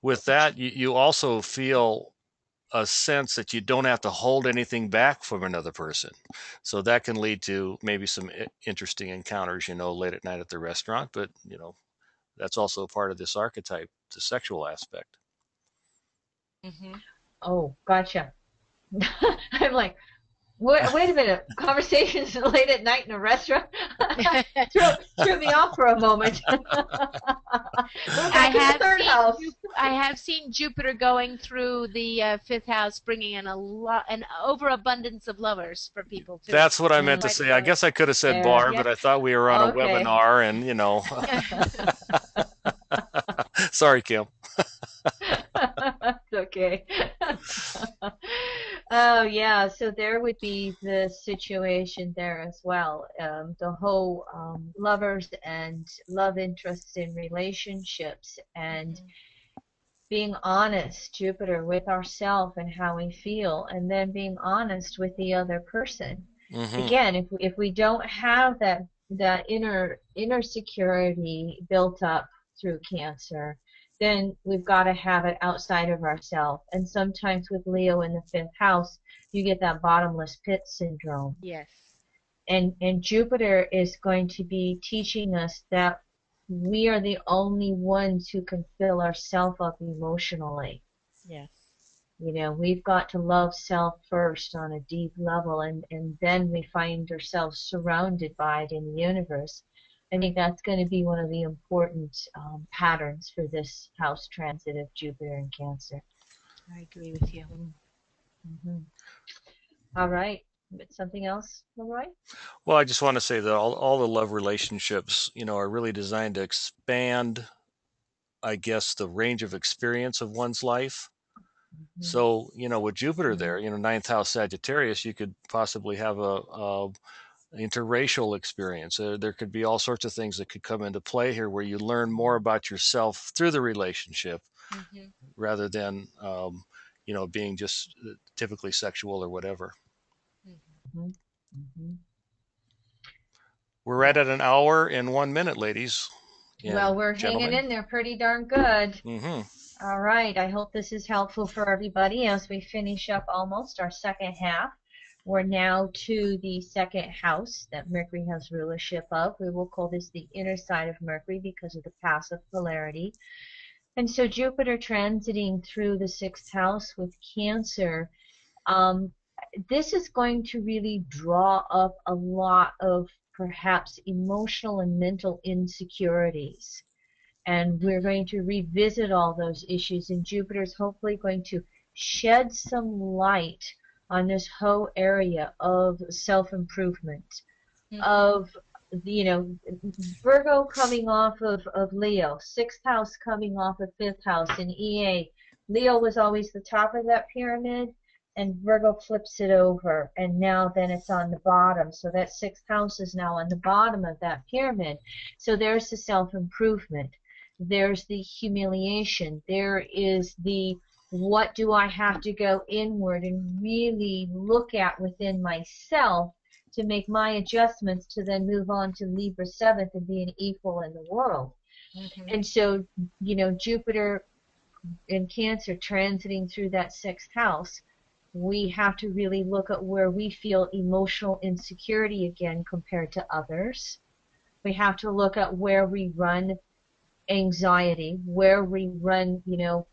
with that, you also feel a sense that you don't have to hold anything back from another person. So that can lead to maybe some interesting encounters, you know, late at night at the restaurant. But, you know, that's also part of this archetype, the sexual aspect. Mm-hmm. oh, gotcha. I'm like, wait a minute. Conversations late at night in a restaurant threw me off for a moment. We're I back in the have 3rd house. I have seen Jupiter going through the 5th house, bringing in an overabundance of lovers for people too. That's what I meant to Mm, say. I guess I could have said there. bar, but Yep. I thought we were on a Okay. webinar and, you know, sorry, Kim. It's okay. Oh yeah, so there would be the situation there as well. The whole lovers and love interests in relationships, and Mm-hmm. being honest, Jupiter, with ourself and how we feel, and then being honest with the other person. Hmm. Again, if we don't have that inner security built up through Cancer, then we've got to have it outside of ourselves. And sometimes with Leo in the 5th house, you get that bottomless pit syndrome. Yes. And Jupiter is going to be teaching us that we are the only ones who can fill ourselves up emotionally. Yes. You know, we've got to love self first on a deep level, and then we find ourselves surrounded by it in the universe. I think that's going to be one of the important patterns for this house transit of Jupiter and Cancer. I agree with you. Mm-hmm. All right. Something else, Leroy? Well, I just want to say that all the love relationships, you know, are really designed to expand, I guess, the range of experience of one's life. Mm-hmm. So, you know, with Jupiter Mm-hmm. there, you know, ninth house Sagittarius, you could possibly have a interracial experience. There could be all sorts of things that could come into play here where you learn more about yourself through the relationship Mm-hmm. rather than, you know, being just typically sexual or whatever. Mm-hmm. Mm-hmm. We're right Yeah. at an hour and 1 minute, ladies and Well, we're hanging gentlemen. in there pretty darn good. Hmm. All right. I hope this is helpful for everybody as we finish up almost our second half. We're now to the 2nd house that Mercury has rulership of. We will call this the inner side of Mercury because of the passive polarity. And so Jupiter transiting through the 6th house with Cancer, um, this is going to really draw up a lot of perhaps emotional and mental insecurities. And we're Mm-hmm. going to revisit all those issues, and Jupiter's hopefully going to shed some light on this whole area of self-improvement, Mm-hmm. of, you know, Virgo coming off of Leo, 6th house coming off of 5th house in EA. Leo was always the top of that pyramid, and Virgo flips it over, and now then it's on the bottom. So that 6th house is now on the bottom of that pyramid. So there's the self-improvement. There's the humiliation. There is the what do I have to go inward and really look at within myself to make my adjustments to then move on to Libra 7th and be an equal in the world. And so, Jupiter in Cancer transiting through that 6th house, we have to really look at where we feel emotional insecurity again compared to others. We have to look at where we run anxiety, where we run, the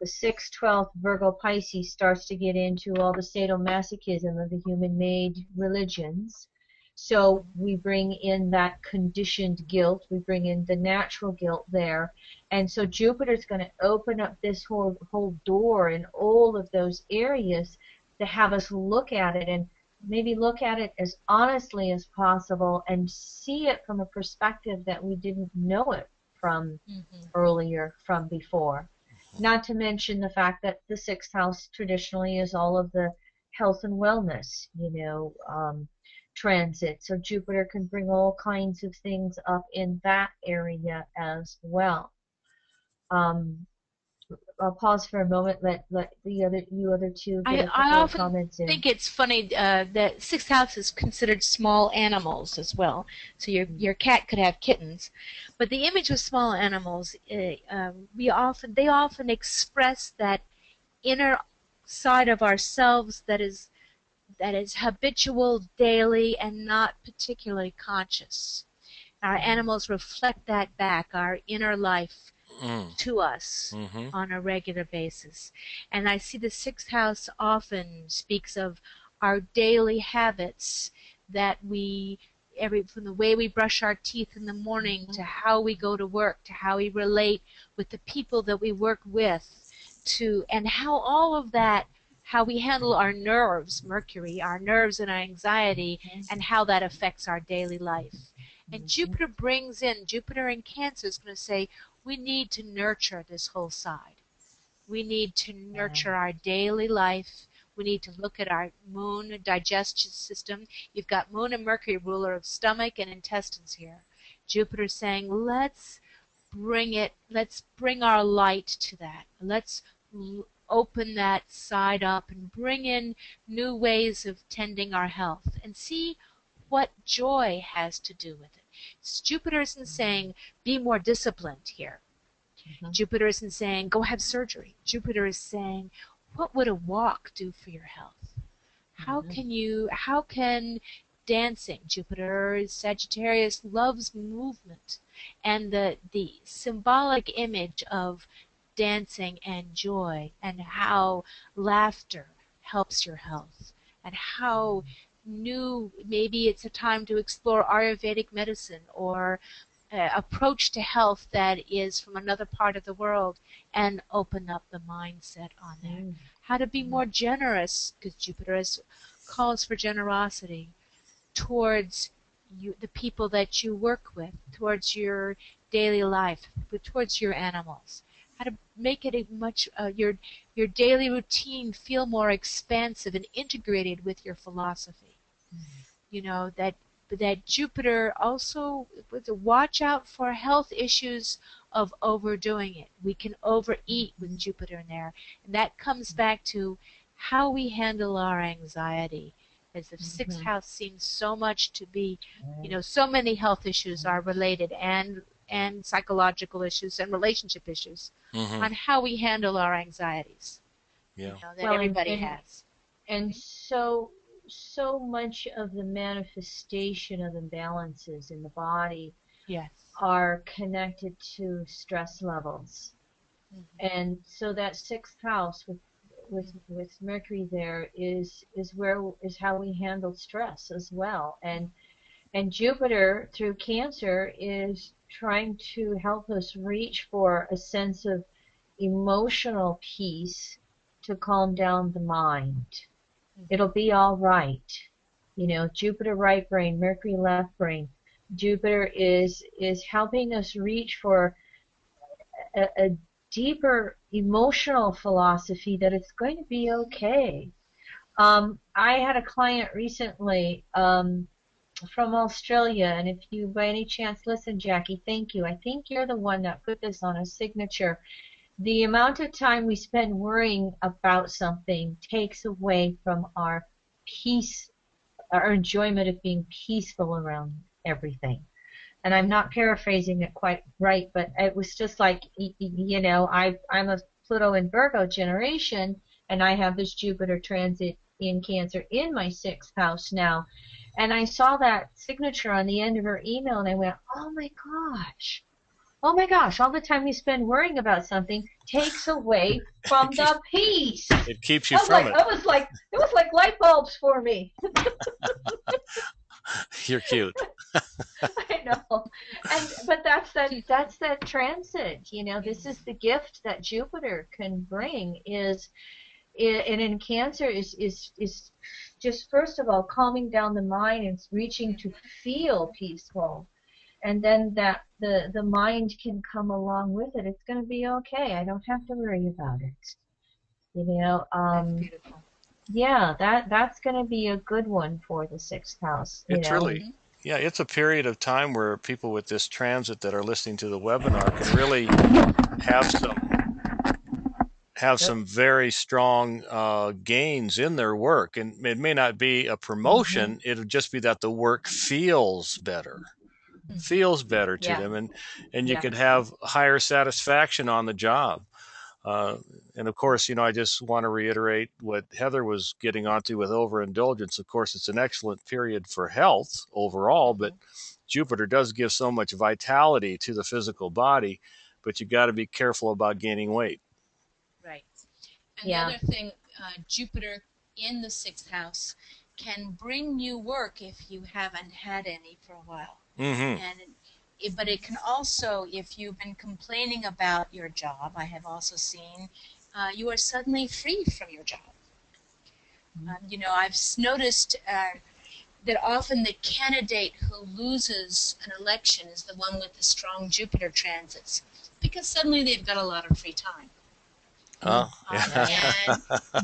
6th, 12th Virgo Pisces starts to get into all the sadomasochism of the human-made religions. So we bring in that conditioned guilt, we bring in the natural guilt there. And so Jupiter's going to open up this whole door in all of those areas to have us look at it, and maybe look at it as honestly as possible and see it from a perspective that we didn't know it from earlier, from before. Not to mention the fact that the 6th house traditionally is all of the health and wellness, transit. So Jupiter can bring all kinds of things up in that area as well. I'll pause for a moment, let you other two get a couple I of comments in. think it's funny that 6th house is considered small animals as well. So your cat could have kittens, but the image with small animals, they often express that inner side of ourselves that is habitual, daily, and not particularly conscious. Our animals reflect that back, our inner life, to us on a regular basis. And I see the 6th house often speaks of our daily habits that from the way we brush our teeth in the morning to how we go to work, to how we relate with the people that we work with, and how all of that, how we handle our nerves, Mercury, our nerves and our anxiety, and how that affects our daily life. And Jupiter in Cancer is going to say, we need to nurture this whole side. We need to nurture our daily life. We need to look at our moon digestion system. You've got Moon and Mercury, ruler of stomach and intestines here. Jupiter's saying, let's bring our light to that. Let's open that side up and bring in new ways of tending our health and see what joy has to do with it. Jupiter isn't saying be more disciplined here. Jupiter isn't saying go have surgery. Jupiter is saying, what would a walk do for your health? How can dancing, Jupiter, Sagittarius loves movement, and the symbolic image of dancing and joy, and how laughter helps your health, and how maybe it's a time to explore Ayurvedic medicine or approach to health that is from another part of the world, and open up the mindset on that. How to be more generous, because Jupiter calls for generosity towards the people that you work with, towards your daily life, towards your animals. How to make it your daily routine feel more expansive and integrated with your philosophy. That Jupiter also, watch out for health issues of overdoing it. We can overeat with Jupiter in there, and that comes back to how we handle our anxiety. As the 6th house seems so much to be, so many health issues are related, and psychological issues and relationship issues on how we handle our anxieties. That everybody has. And so much of the manifestation of imbalances in the body are connected to stress levels. And so that 6th house with Mercury there is how we handle stress as well. And Jupiter through Cancer is trying to help us reach for a sense of emotional peace to calm down the mind. It'll be all right. Jupiter right brain, Mercury left brain. Jupiter is helping us reach for a deeper emotional philosophy that it's going to be okay. I had a client recently from Australia, and if you by any chance listen, Jackie, thank you. I think you're the one that put this on a signature. The amount of time we spend worrying about something takes away from our peace our enjoyment of being peaceful around everything. And I'm not paraphrasing it quite right, but it was just like, you know, I'm a Pluto and Virgo generation, and I have this Jupiter transit in Cancer in my 6th house now. And I saw that signature on the end of her email, and I went, oh my gosh. Oh my gosh, all the time you spend worrying about something takes away from the peace. It keeps you from it. It was like light bulbs for me. You're cute. I know. But that's that transit, you know. This is the gift that Jupiter can bring and in Cancer is just, first of all, calming down the mind and reaching to feel peaceful. And then that the mind can come along with it. It's going to be okay. I don't have to worry about it. You know, That's beautiful. yeah, that's going to be a good one for the 6th house. It's really, yeah, it's a period of time where people with this transit that are listening to the webinar can really have some very strong gains in their work. And it may not be a promotion, it'll just be that the work feels better to them, and you could have higher satisfaction on the job. And of course, you know, I just want to reiterate what Heather was getting onto with overindulgence. Of course, it's an excellent period for health overall, but Jupiter does give so much vitality to the physical body, but you got to be careful about gaining weight. Right. And the other thing, Jupiter in the 6th house can bring new work if you haven't had any for a while. But it can also, if you've been complaining about your job, I have also seen you are suddenly free from your job. You know, I've noticed that often the candidate who loses an election is the one with the strong Jupiter transits, because suddenly they've got a lot of free time. And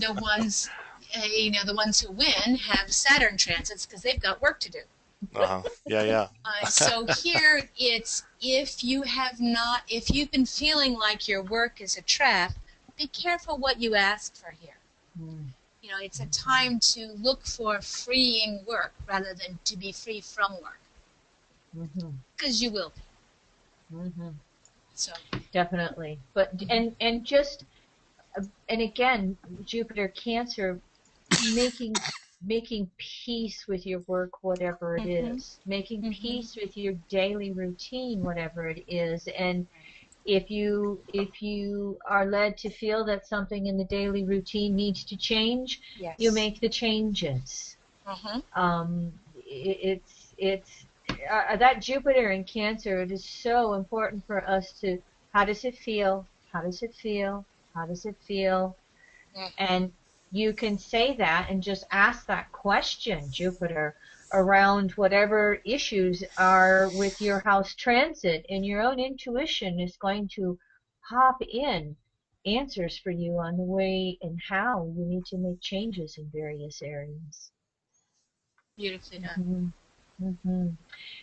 the ones, you know, the ones who win have Saturn transits because they've got work to do. So here it's, if you've been feeling like your work is a trap, be careful what you ask for here. You know, it's a time to look for freeing work rather than to be free from work. Because you will be. So definitely. But and again, Jupiter Cancer, making peace with your work, whatever it is, making peace with your daily routine, whatever it is. And if you are led to feel that something in the daily routine needs to change, you make the changes. It's that Jupiter in Cancer, it is so important for us to, how does it feel? How does it feel? How does it feel? And you can say that and just ask that question, Jupiter, around whatever issues are with your house transit, and your own intuition is going to hop in answers for you on the way and how you need to make changes in various areas. Beautifully done.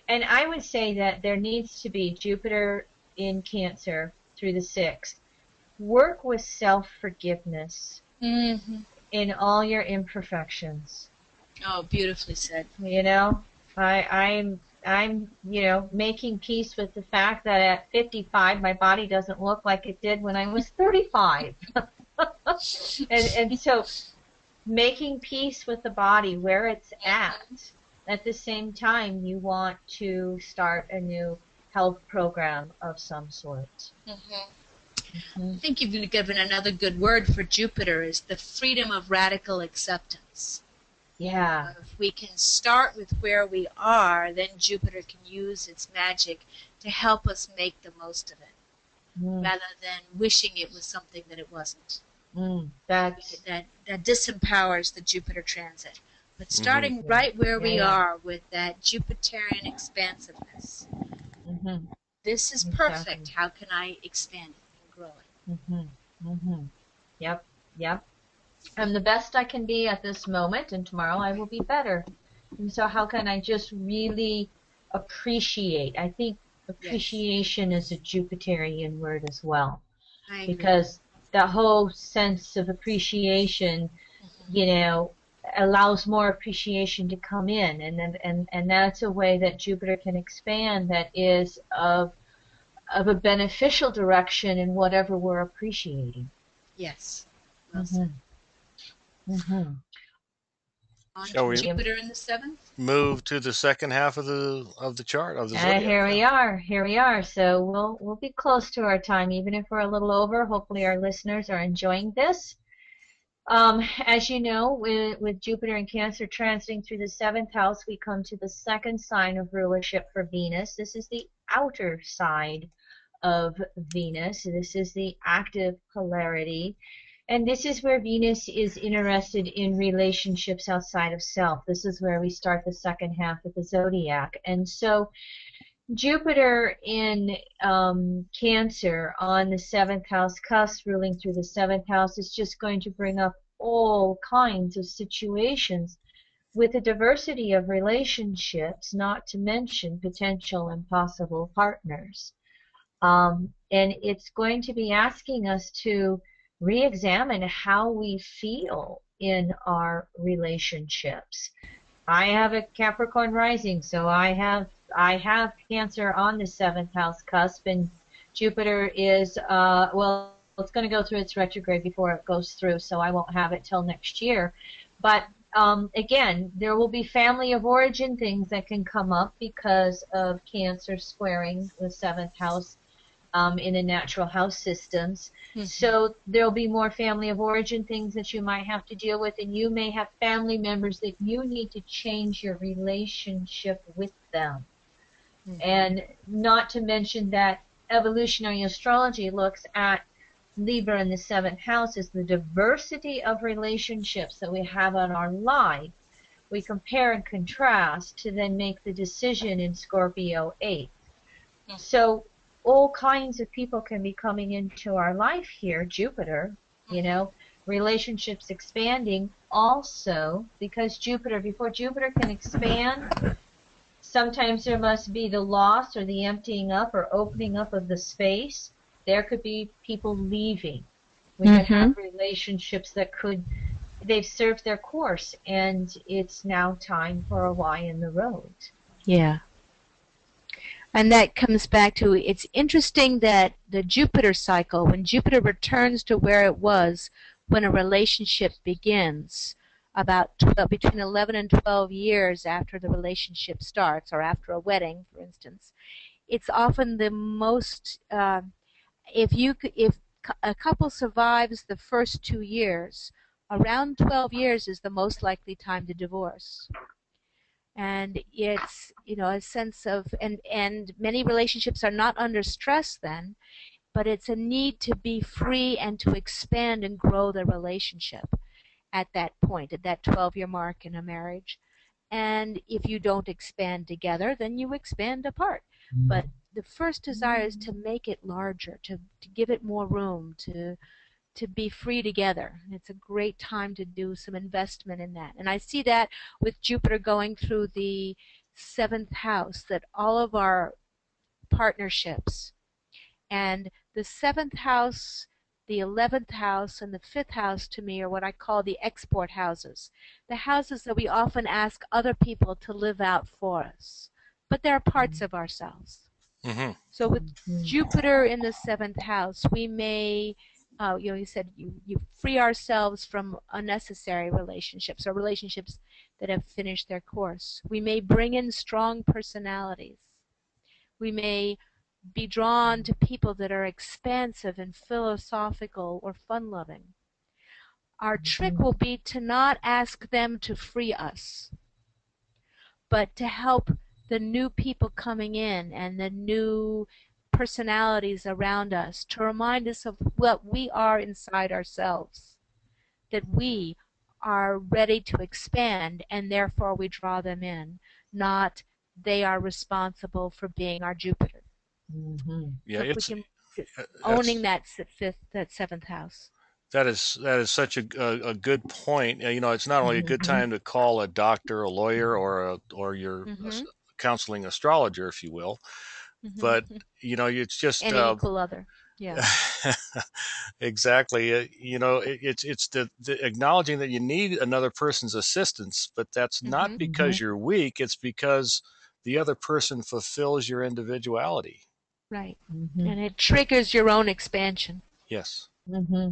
And I would say that there needs to be Jupiter in Cancer through the 6th. Work with self-forgiveness in all your imperfections. Oh, beautifully said. You know, I'm you know, making peace with the fact that at 55 my body doesn't look like it did when I was 35. and so making peace with the body where it's at the same time you want to start a new health program of some sort. I think you've given another good word for Jupiter, is the freedom of radical acceptance. If we can start with where we are, then Jupiter can use its magic to help us make the most of it, rather than wishing it was something that it wasn't. That disempowers the Jupiter transit. But starting right where we are with that Jupiterian expansiveness, this is perfect. How can I expand it and grow it? Yep. I'm the best I can be at this moment, and tomorrow I will be better. And so how can I just really appreciate? I think appreciation is a Jupiterian word as well. Because that whole sense of appreciation, you know, allows more appreciation to come in, and that's a way that Jupiter can expand that is of a beneficial direction in whatever we're appreciating. Yes. Well said. Mm-hmm. Mm-hmm. On Shall to we Jupiter in the seventh. move to the second half of the chart of the zodiac? Here Yeah. we are. Here we are. So we'll be close to our time, even if we're a little over. Hopefully, our listeners are enjoying this. As you know, with Jupiter and Cancer transiting through the seventh house, we come to the second sign of rulership for Venus. This is the outer side of Venus. This is the active polarity. And this is where Venus is interested in relationships outside of self. This is where we start the second half of the zodiac. And so Jupiter in Cancer on the seventh house cusp, ruling through the seventh house, is just going to bring up all kinds of situations with a diversity of relationships, not to mention potential and possible partners. And it's going to be asking us to re-examine how we feel in our relationships. I have a Capricorn rising, so I have Cancer on the seventh house cusp, and Jupiter is well, it's going to go through its retrograde before it goes through, so I won't have it till next year. But again, there will be family of origin things that can come up because of Cancer squaring the seventh house in the natural house systems. So there'll be more family of origin things that you might have to deal with, and you may have family members that you need to change your relationship with them. And not to mention that evolutionary astrology looks at Libra in the seventh house as the diversity of relationships that we have in our life. We compare and contrast to then make the decision in Scorpio 8. So all kinds of people can be coming into our life here, Jupiter, relationships expanding also because Jupiter, before Jupiter can expand, sometimes there must be the loss or the emptying up or opening up of the space. There could be people leaving. We could have relationships that they've served their course and it's now time for a Y in the road. Yeah. And that comes back to, it's interesting that the Jupiter cycle, when Jupiter returns to where it was when a relationship begins, between 11 and 12 years after the relationship starts, or after a wedding, for instance, it's often the most, if a couple survives the first 2 years, around 12 years is the most likely time to divorce. And it's a sense of, and many relationships are not under stress then, but it's a need to be free and to expand and grow the relationship at that point, at that 12-year mark in a marriage. And if you don't expand together, then you expand apart. But the first desire is to make it larger, to give it more room, to be free together. It's a great time to do some investment in that. And I see that with Jupiter going through the seventh house, that all of our partnerships, and the seventh house, the 11th house, and the fifth house to me are what I call the export houses. The houses that we often ask other people to live out for us. But they're parts of ourselves. Mm-hmm. So with Jupiter in the seventh house, we may, you said you free ourselves from unnecessary relationships or relationships that have finished their course. We may bring in strong personalities. We may be drawn to people that are expansive and philosophical or fun-loving. Our trick will be to not ask them to free us, but to help the new people coming in and the new personalities around us, to remind us of what we are inside ourselves, that we are ready to expand and therefore we draw them in, not they are responsible for being our Jupiter. Yeah, So if we can owning that seventh house. That is such a good point. It's not only a good time to call a doctor, a lawyer, or your counseling astrologer, if you will, but it's just any equal other. Yeah. Exactly. It's the acknowledging that you need another person's assistance, but that's not Mm-hmm. because you're weak. It's because the other person fulfills your individuality. Right. Mm-hmm. And it triggers your own expansion. Yes. Mm-hmm.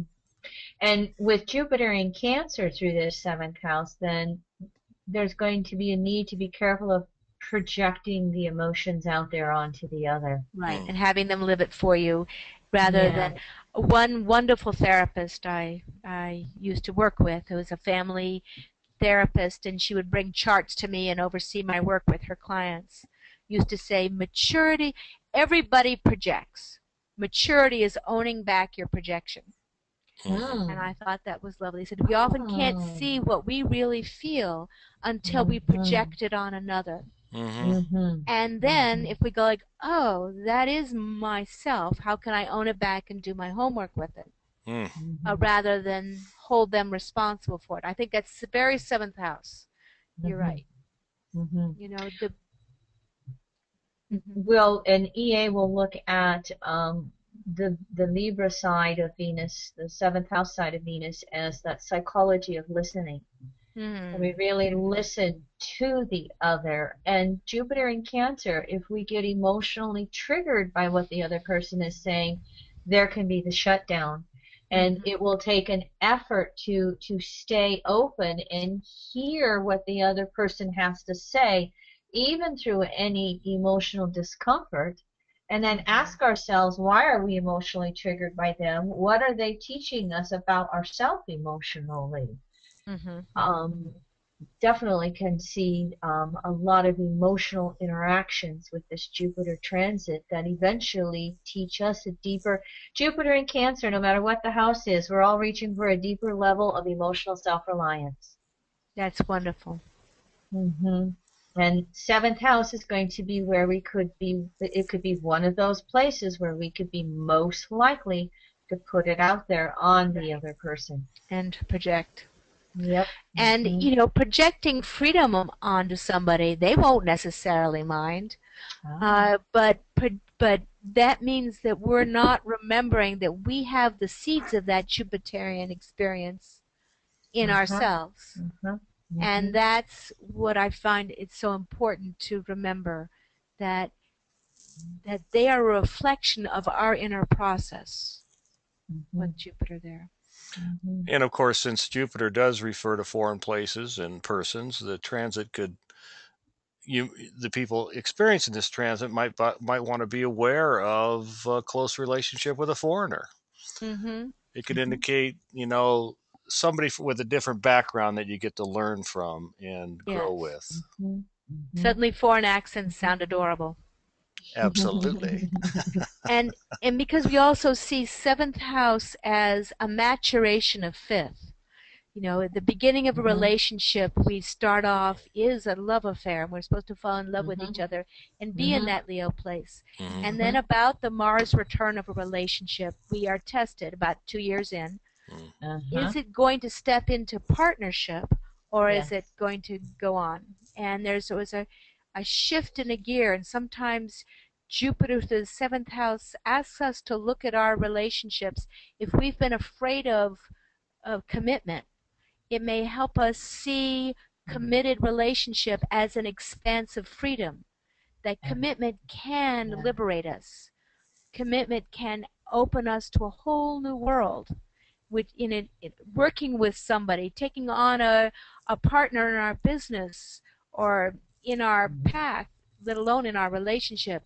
And with Jupiter in Cancer through this seventh house, then there's going to be a need to be careful of projecting the emotions out there onto the other. Right. Mm. And having them live it for you rather Yeah. than one wonderful therapist I used to work with, who was a family therapist, and she would bring charts to me and oversee my work with her clients, used to say, maturity, everybody projects. Maturity is owning back your projection. Mm-hmm. And I thought that was lovely. He said, we often can't see what we really feel until we project it on another. Mm-hmm. Mm-hmm. And then if we go like, oh, that is myself, how can I own it back and do my homework with it? Mm. Rather than hold them responsible for it. I think that's the very seventh house. You're right. Mm-hmm. You know, the Will an EA will look at the Libra side of Venus, the seventh house side of Venus, as that psychology of listening. And we really listen to the other. And Jupiter in Cancer, if we get emotionally triggered by what the other person is saying, there can be the shutdown. And it will take an effort to stay open and hear what the other person has to say, even through any emotional discomfort, and then ask ourselves, why are we emotionally triggered by them? What are they teaching us about ourselves emotionally? Definitely can see a lot of emotional interactions with this Jupiter transit that eventually teach us a deeper Jupiter in Cancer. No matter what the house is, we're all reaching for a deeper level of emotional self-reliance. That's wonderful. And seventh house is going to be where we could be. It could be one of those places where we could be most likely to put it out there on the other person And project. Yep. And, you know, projecting freedom onto somebody, they won't necessarily mind. But that means that we're not remembering that we have the seeds of that Jupiterian experience in ourselves. And that's what I find it's so important to remember, that they are a reflection of our inner process with Jupiter there. And of course, since Jupiter does refer to foreign places and persons, the transit could the people experiencing this transit might want to be aware of a close relationship with a foreigner. It could indicate, somebody with a different background that you get to learn from and grow with. Suddenly foreign accents sound adorable. Absolutely. And because we also see seventh house as a maturation of fifth. You know, at the beginning of a relationship, we start off is a love affair, and we're supposed to fall in love with each other and be in that Leo place. And then about the Mars return of a relationship, we are tested about 2 years in. Is it going to step into partnership, or is it going to go on? And there was a shift in a gear, and sometimes Jupiter, the seventh house, asks us to look at our relationships. If we've been afraid of commitment, it may help us see committed relationship as an expansive freedom. That commitment can liberate us. Commitment can open us to a whole new world. Working with somebody, taking on a partner in our business or in our path, let alone in our relationship.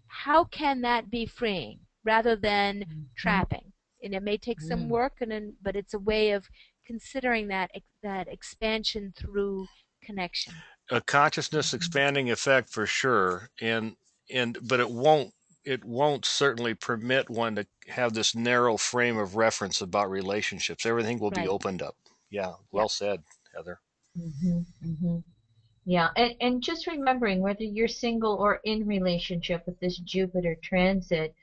How can that be freeing rather than trapping? And it may take some work, but it's a way of considering that expansion through connection. A consciousness expanding effect for sure, but it won't certainly permit one to have this narrow frame of reference about relationships. Everything will be opened up. Yeah, well said, Heather. Yeah, and just remembering whether you're single or in relationship with this Jupiter transit,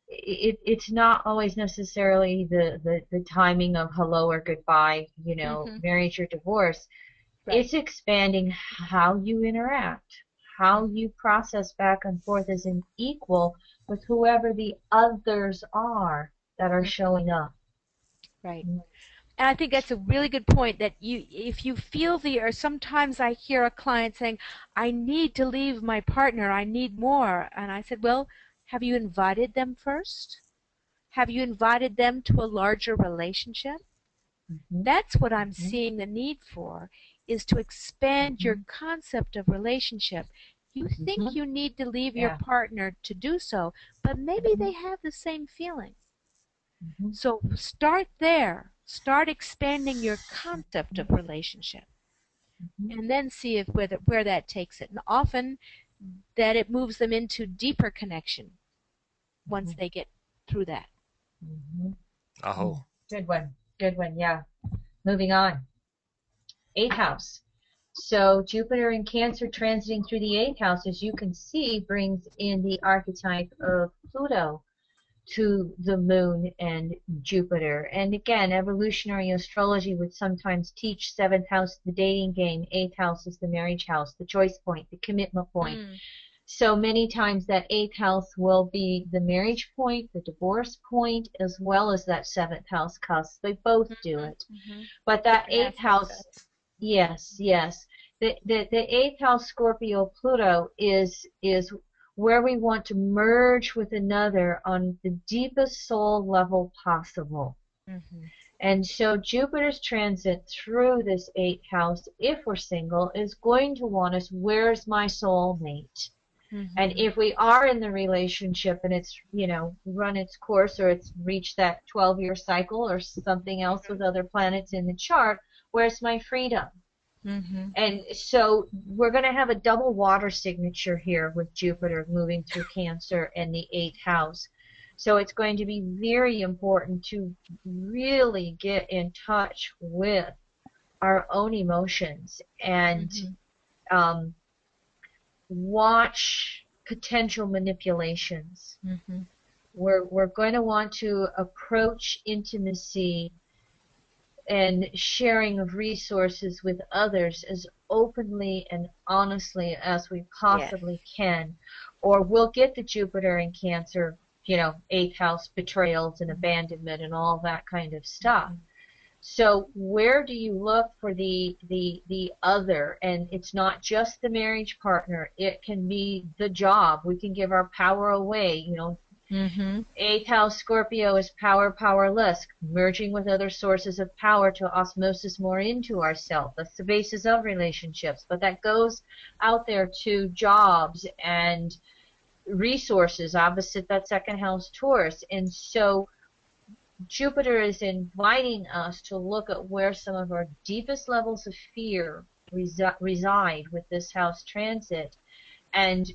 it's not always necessarily the timing of hello or goodbye, marriage or divorce. It's expanding how you interact. how you process back and forth as an equal with whoever the others are that are showing up. Right. And I think that's a really good point, that if you feel or sometimes I hear a client saying, I need to leave my partner, I need more. And I said, well, have you invited them first? Have you invited them to a larger relationship? That's what I'm seeing the need for, is to expand your concept of relationship. You think you need to leave your partner to do so, but maybe they have the same feeling. So start there. Start expanding your concept of relationship, and then see if where that takes it. And often that it moves them into deeper connection once they get through that. Oh. Good one. Good one. Yeah. Moving on. 8th house. So Jupiter in Cancer transiting through the 8th house, as you can see, brings in the archetype of Pluto to the moon and Jupiter. And again, evolutionary astrology would sometimes teach 7th house the dating game, 8th house is the marriage house, the choice point, the commitment point. So many times that 8th house will be the marriage point, the divorce point, as well as that 7th house cusp. They both do it. But that 8th house, yes. The 8th house Scorpio Pluto is where we want to merge with another on the deepest soul level possible. And so Jupiter's transit through this 8th house, if we're single, is going to want us, where's my soulmate? And if we are in the relationship and it's, run its course, or it's reached that 12-year cycle or something else with other planets in the chart, where's my freedom? And so we're going to have a double water signature here with Jupiter moving through Cancer and the 8th house. So it's going to be very important to really get in touch with our own emotions and watch potential manipulations. We're going to want to approach intimacy and sharing of resources with others as openly and honestly as we possibly can, or we'll get the Jupiter in Cancer, 8th house betrayals and abandonment and all that kind of stuff. So where do you look for the other? And it's not just the marriage partner. It can be the job. We can give our power away. 8th house Scorpio is powerless, merging with other sources of power to osmosis more into ourselves. That's the basis of relationships. But that goes out there to jobs and resources opposite that 2nd house Taurus. And so Jupiter is inviting us to look at where some of our deepest levels of fear reside with this house transit, and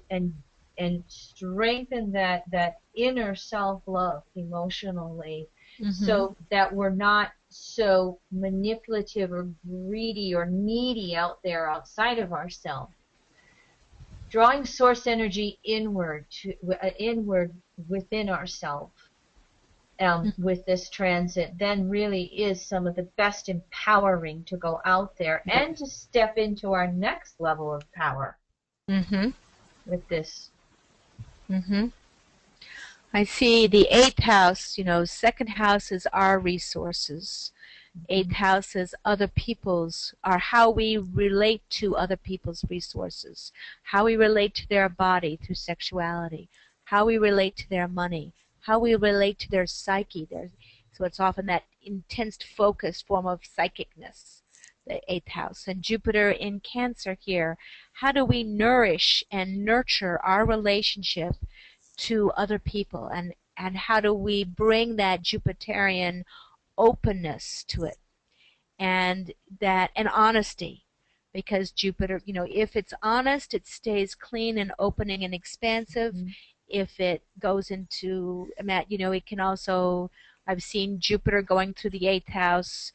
strengthen that inner self-love emotionally, so that we're not so manipulative or greedy or needy out there outside of ourselves. Drawing source energy inward within ourselves with this transit then really is some of the best empowering to go out there and to step into our next level of power with this. I see the 8th house, 2nd house is our resources. 8th house is other people's, or how we relate to other people's resources, how we relate to their body through sexuality, how we relate to their money, how we relate to their psyche. So it's often that intense focused form of psychicness, the 8th house. And Jupiter in Cancer here, how do we nourish and nurture our relationship to other people, and how do we bring that Jupiterian openness to it, and honesty, because Jupiter, if it's honest, it stays clean and opening and expansive. If it goes into, it can also, I've seen Jupiter going through the 8th house.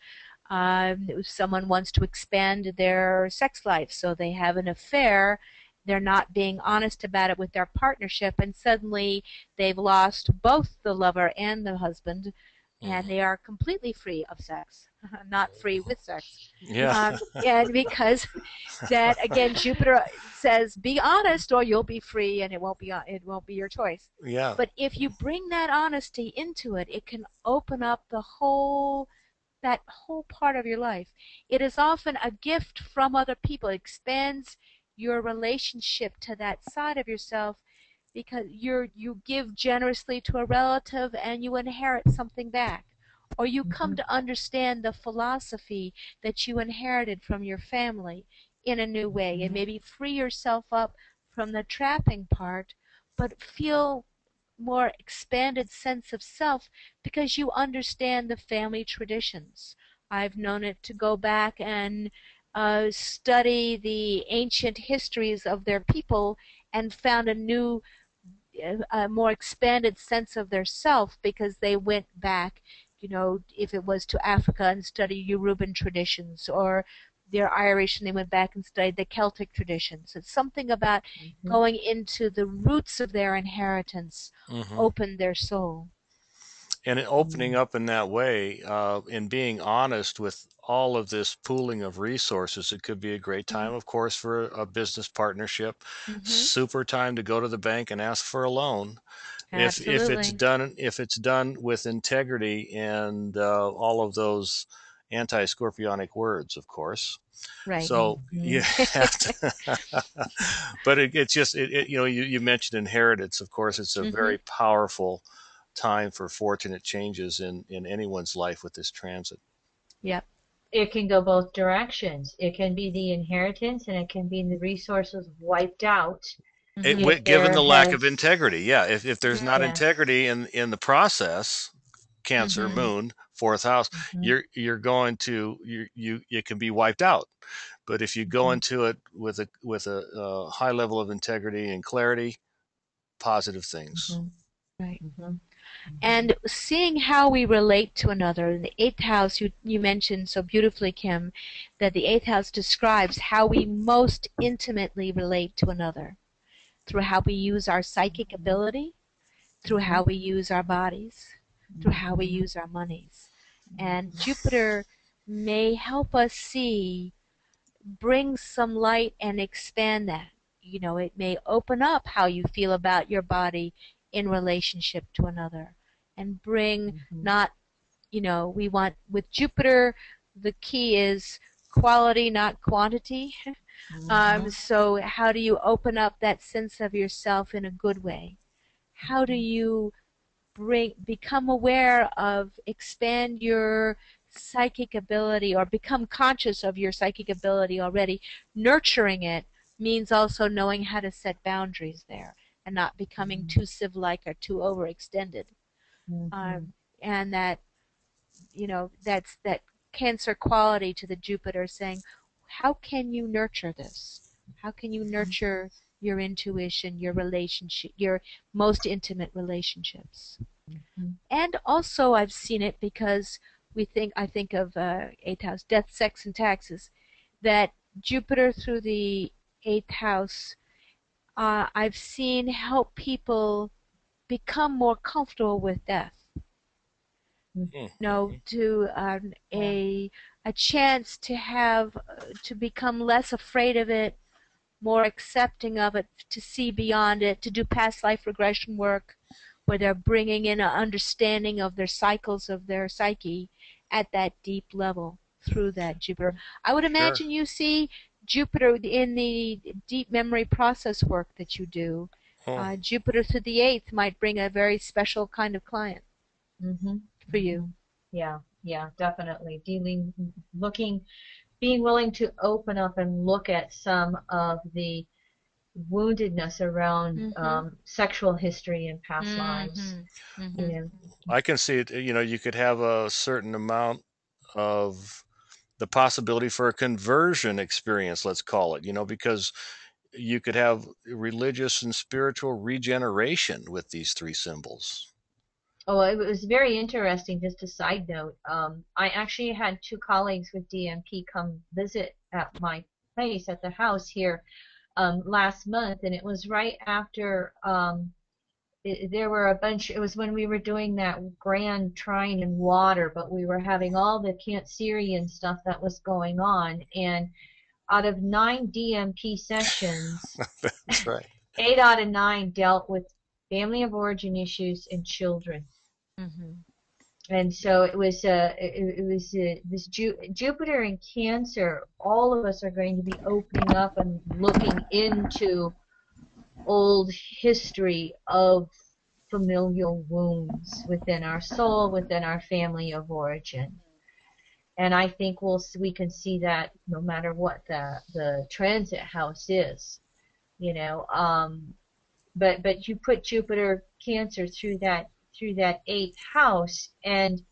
If someone wants to expand their sex life, so they have an affair, they're not being honest about it with their partnership, and suddenly they've lost both the lover and the husband, and they are completely free of sex. not free with sex. Yeah. And because that again, Jupiter says, be honest, or you'll be free, and it won't be your choice. Yeah. But if you bring that honesty into it, it can open up that whole part of your life. It is often a gift from other people. It expands your relationship to that side of yourself because you give generously to a relative and you inherit something back. Or you come to understand the philosophy that you inherited from your family in a new way, and maybe free yourself up from the trapping part, but feel more expanded sense of self because you understand the family traditions. I've known it to go back and study the ancient histories of their people and found a more expanded sense of their self because they went back, if it was to Africa and study Yoruban traditions, or they're Irish and they went back and studied the Celtic traditions. It's something about going into the roots of their inheritance opened their soul. And opening up in that way, and being honest with all of this pooling of resources, it could be a great time, of course, for a business partnership. Super time to go to the bank and ask for a loan. If it's Absolutely. done with integrity and all of those anti-scorpionic words, of course. Right. So you have to, but it's just you mentioned inheritance. Of course, it's a very powerful time for fortunate changes in anyone's life with this transit. Yep. It can go both directions. It can be the inheritance, and it can be the resources wiped out if Given there the lack of has, integrity, yeah. If there's not yeah. integrity in the process, Cancer Moon, fourth house, you're going to it can be wiped out. But if you go into it with a high level of integrity and clarity, positive things. Right. And seeing how we relate to another. In the eighth house, you mentioned so beautifully, Kim, that the eighth house describes how we most intimately relate to another through how we use our psychic ability, through how we use our bodies, through how we use our monies. And Jupiter may help us bring some light and expand that. It may open up how you feel about your body in relationship to another and bring not, we want, with Jupiter, the key is quality, not quantity. So how do you open up that sense of yourself in a good way? How do you become aware of, expand your psychic ability, or become conscious of your psychic ability already? Nurturing it means also knowing how to set boundaries there and not becoming too sieve-like or too overextended. And that, that's that Cancer quality to the Jupiter saying, how can you nurture this? How can you nurture your intuition, your relationship, your most intimate relationships? And also I've seen it because I think of eighth house, death, sex, and taxes, that Jupiter through the eighth house, I've seen help people become more comfortable with death. To a chance to have to become less afraid of it, more accepting of it, to see beyond it, to do past life regression work, where they're bringing in an understanding of their cycles of their psyche at that deep level through that Jupiter. I would imagine you see Jupiter in the deep memory process work that you do. Jupiter through the eighth might bring a very special kind of client for you. Yeah, definitely. Being willing to open up and look at some of the woundedness around sexual history and past lives. I can see it. You could have a certain amount of the possibility for a conversion experience, let's call it, because you could have religious and spiritual regeneration with these three symbols. Oh, it was very interesting. Just a side note. I actually had two colleagues with DMP come visit at my place at the house here last month, and it was right after there were a bunch. It was when we were doing that grand trine in water, but we were having all the Cancerian stuff that was going on, and out of 9 DMP sessions, That's right. 8 out of 9 dealt with family of origin issues and children. Mm-hmm. And so it was this Jupiter in Cancer. All of us are going to be opening up and looking into old history of familial wounds within our soul, within our family of origin. And I think we can see that no matter what the transit house is, you know. But you put Jupiter Cancer through that 8th house, and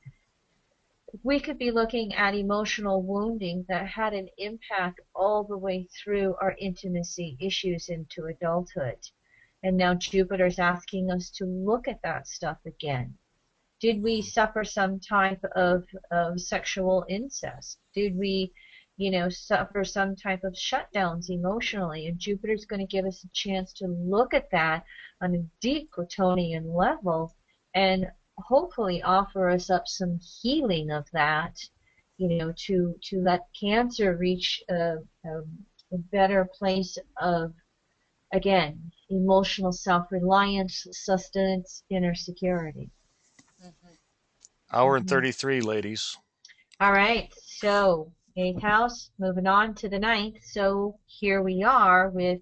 we could be looking at emotional wounding that had an impact all the way through our intimacy issues into adulthood. And now Jupiter's asking us to look at that stuff again. Did we suffer some type of sexual incest? Did we, suffer some type of shutdowns emotionally? And Jupiter's going to give us a chance to look at that on a deep Plutonian level and hopefully offer us up some healing of that, to let Cancer reach a better place of, again, emotional self-reliance, sustenance, inner security. Hour and 33, ladies. All right, so 8th house, moving on to the 9th. So here we are with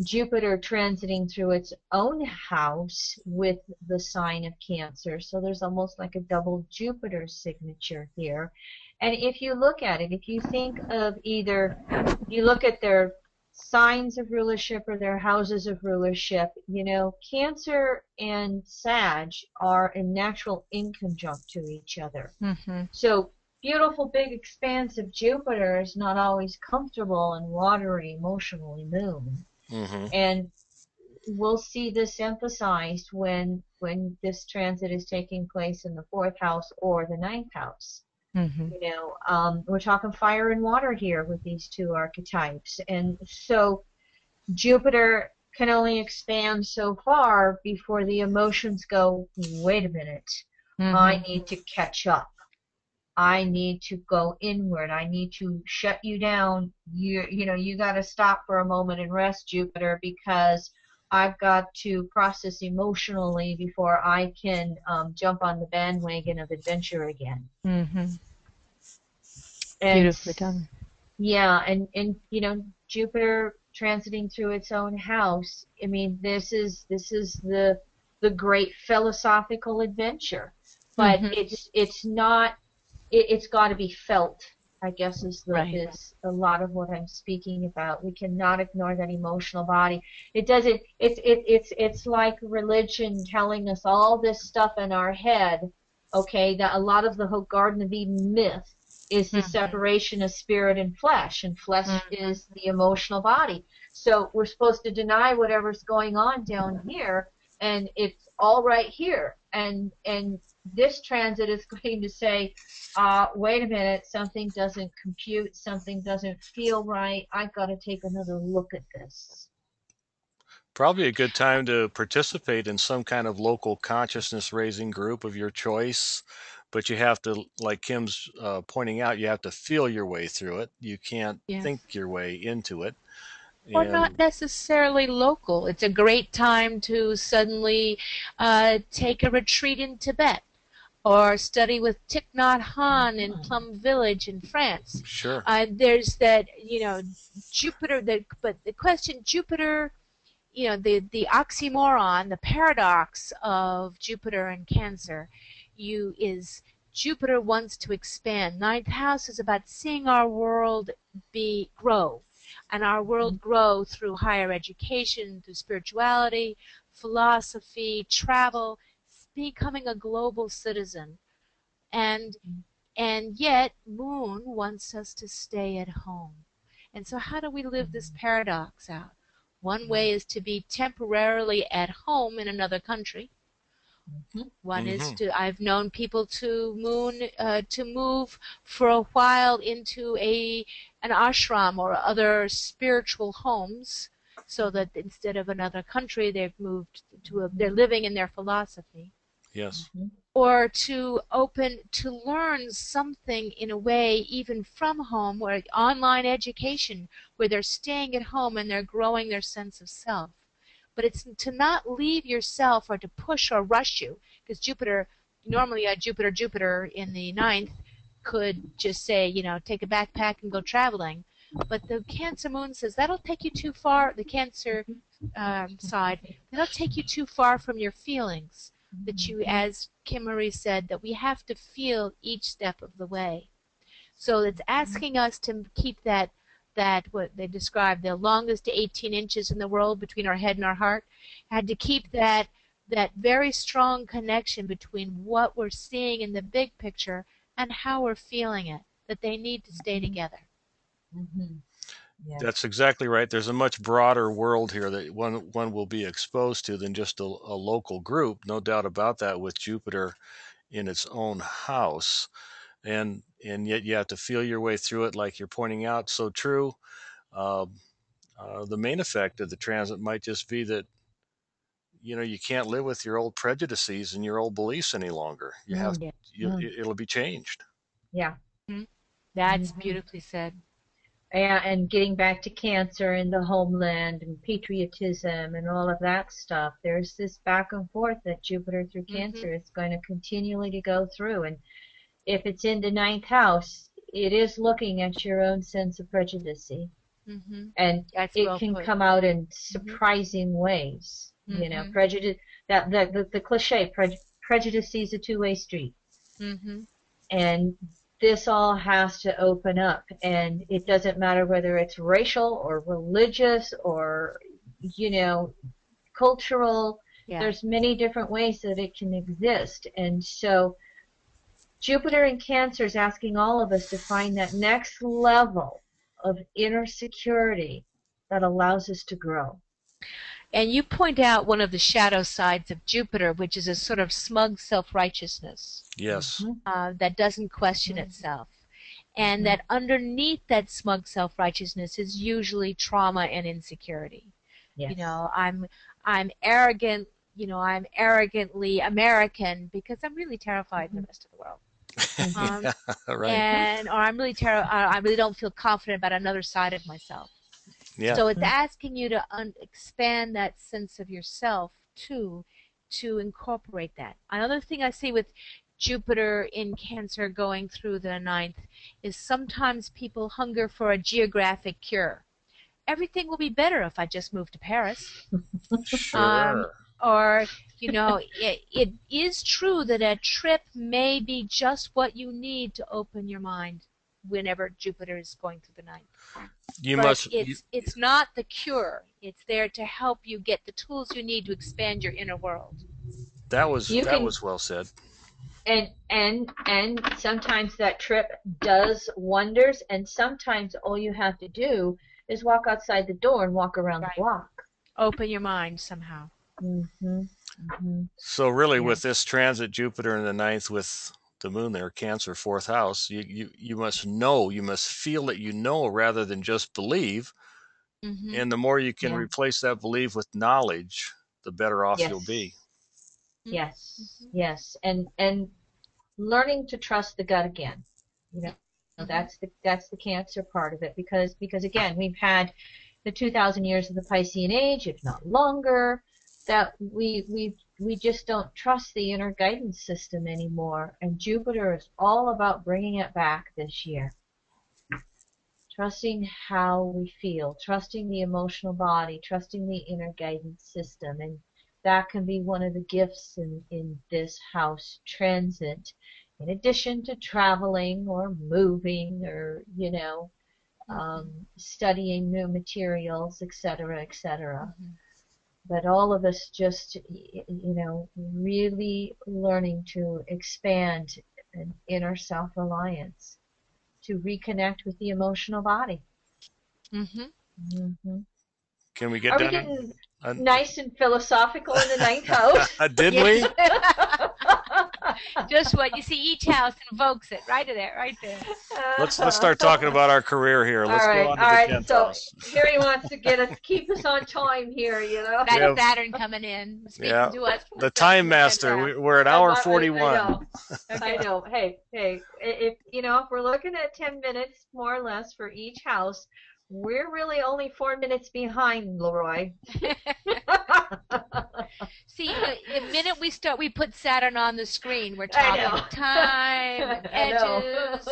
Jupiter transiting through its own house with the sign of Cancer. So there's almost like a double Jupiter signature here. And if you look at it, if you think of either, you look at their signs of rulership or their houses of rulership, Cancer and Sag are in natural inconjunct to each other. Mm-hmm. So beautiful, big, expansive Jupiter is not always comfortable and watery, emotionally moon. Mm-hmm. And we'll see this emphasized when this transit is taking place in the 4th house or the 9th house. Mm-hmm. We're talking fire and water here with these 2 archetypes. And so Jupiter can only expand so far before the emotions go, wait a minute, Mm-hmm. I need to catch up. I need to go inward. I need to shut you down. You got to stop for a moment and rest, Jupiter, because I've got to process emotionally before I can jump on the bandwagon of adventure again. Mm-hmm. And, beautifully done. Yeah, and Jupiter transiting through its own house. I mean, this is the great philosophical adventure, but Mm-hmm. it's not. It's got to be felt, I guess, is a lot of what I'm speaking about. We cannot ignore that emotional body. It doesn't. It's like religion telling us all this stuff in our head. Okay, that a lot of the whole Garden of Eden myth is the separation of spirit and flesh is the emotional body. So we're supposed to deny whatever's going on down here, and it's all right here. And this transit is going to say, wait a minute, something doesn't compute, something doesn't feel right. I've got to take another look at this. Probably a good time to participate in some kind of local consciousness raising group of your choice. But you have to, like Kim's pointing out, you have to feel your way through it. You can't think your way into it. Or not necessarily local. It's a great time to suddenly take a retreat in Tibet or study with Thich Nhat Hanh in Plum Village in France. Sure. There's that, Jupiter, but the question, Jupiter, the oxymoron, the paradox of Jupiter and Cancer, is Jupiter wants to expand. 9th house is about seeing our world grow. And our world grow through higher education, through spirituality, philosophy, travel, becoming a global citizen. And yet Moon wants us to stay at home. And so how do we live this paradox out? One way is to be temporarily at home in another country. One is I've known people to move for a while into an ashram or other spiritual homes so that instead of another country, they've moved they're living in their philosophy. Yes. Or to learn something in a way even from home, where online education, where they're staying at home and they're growing their sense of self. But it's to not leave yourself or to push or rush you, because normally a Jupiter in the ninth could just say, take a backpack and go traveling. But the Cancer moon says that'll take you too far, the Cancer side, that'll take you too far from your feelings. That you, as Kim Marie said, that we have to feel each step of the way. So it's asking us to keep that what they described, the longest 18 inches in the world between our head and our heart, had to keep that very strong connection between what we're seeing in the big picture and how we're feeling it, that they need to stay together. Yeah. That's exactly right. There's a much broader world here that one will be exposed to than just a local group. No doubt about that, with Jupiter in its own house. And yet you have to feel your way through it, like you're pointing out. So true. Uh, the main effect of the transit might just be that you can't live with your old prejudices and your old beliefs any longer. It'll be changed. Yeah. That's beautifully said. And getting back to Cancer and the homeland and patriotism and all of that stuff, there's this back and forth that Jupiter through Cancer is going to continually to go through. And if it's in the ninth house, it is looking at your own sense of prejudice. And it can come out in surprising ways. Prejudice, the cliche, prejudice is a two-way street. And this all has to open up, and it doesn't matter whether it's racial or religious or cultural. There's many different ways that it can exist. And so Jupiter in Cancer is asking all of us to find that next level of inner security that allows us to grow. And you point out one of the shadow sides of Jupiter, which is a sort of smug self-righteousness. Yes. That doesn't question itself. And that underneath that smug self-righteousness is usually trauma and insecurity. Yes. I'm arrogant, I'm arrogantly American because I'm really terrified of the rest of the world. Right. Or I'm really I really don't feel confident about another side of myself. Yeah. So it's asking you to expand that sense of yourself too, to incorporate that. Another thing I see with Jupiter in Cancer going through the ninth is sometimes people hunger for a geographic cure. Everything will be better if I just move to Paris. Sure. Or, it is true that a trip may be just what you need to open your mind whenever Jupiter is going through the ninth. It's not the cure. It's there to help you get the tools you need to expand your inner world. That was well said. And sometimes that trip does wonders, and sometimes all you have to do is walk outside the door and walk around the block. Open your mind somehow. So really, with this transit Jupiter in the ninth with the moon there, Cancer, fourth house, you must know, you must feel that rather than just believe. And the more you can replace that belief with knowledge, the better off you'll be. Yes. And learning to trust the gut again. That's the Cancer part of it, because again, we've had the 2,000 years of the Piscean age, if not longer, that we just don't trust the inner guidance system anymore. And Jupiter is all about bringing it back this year. Trusting how we feel, trusting the emotional body, trusting the inner guidance system. And that can be one of the gifts in this house transit, in addition to traveling or moving or, studying new materials, etc., etc. But all of us just, really learning to expand an inner self-reliance, to reconnect with the emotional body. Can we get Are we getting nice and philosophical in the ninth house? Did we? Just what you see, each house invokes it. Right there, right there. Let's start talking about our career here. All Let's go right, on to all the right. 10th So house. here he wants to keep us on time here, you know. We That's have, Saturn coming in, yeah, speaking to us the from time the 10th master. house. We're at hour I 41. know. I Okay. know. Hey, if you know, if we're looking at 10 minutes more or less for each house, we're really only 4 minutes behind, Leroy. See, the minute we put Saturn on the screen, we're I talking know. time and I know. edges,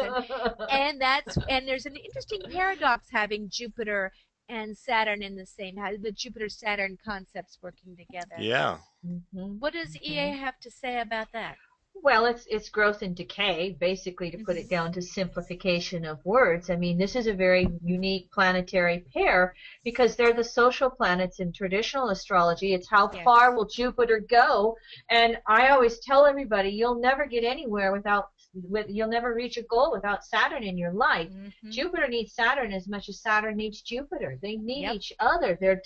and there's an interesting paradox having Jupiter and Saturn in the same house, the Jupiter-Saturn concepts working together. Yeah. Mhm, What does EA mhm. have to say about that? Well, it's growth and decay, basically, to put it down to simplification of words. I mean, this is a very unique planetary pair because they're the social planets in traditional astrology. It's how Yes. far will Jupiter go? And I always tell everybody, you'll never get anywhere you'll never reach a goal without Saturn in your life. Mm-hmm. Jupiter needs Saturn as much as Saturn needs Jupiter. They need Yep. each other. They're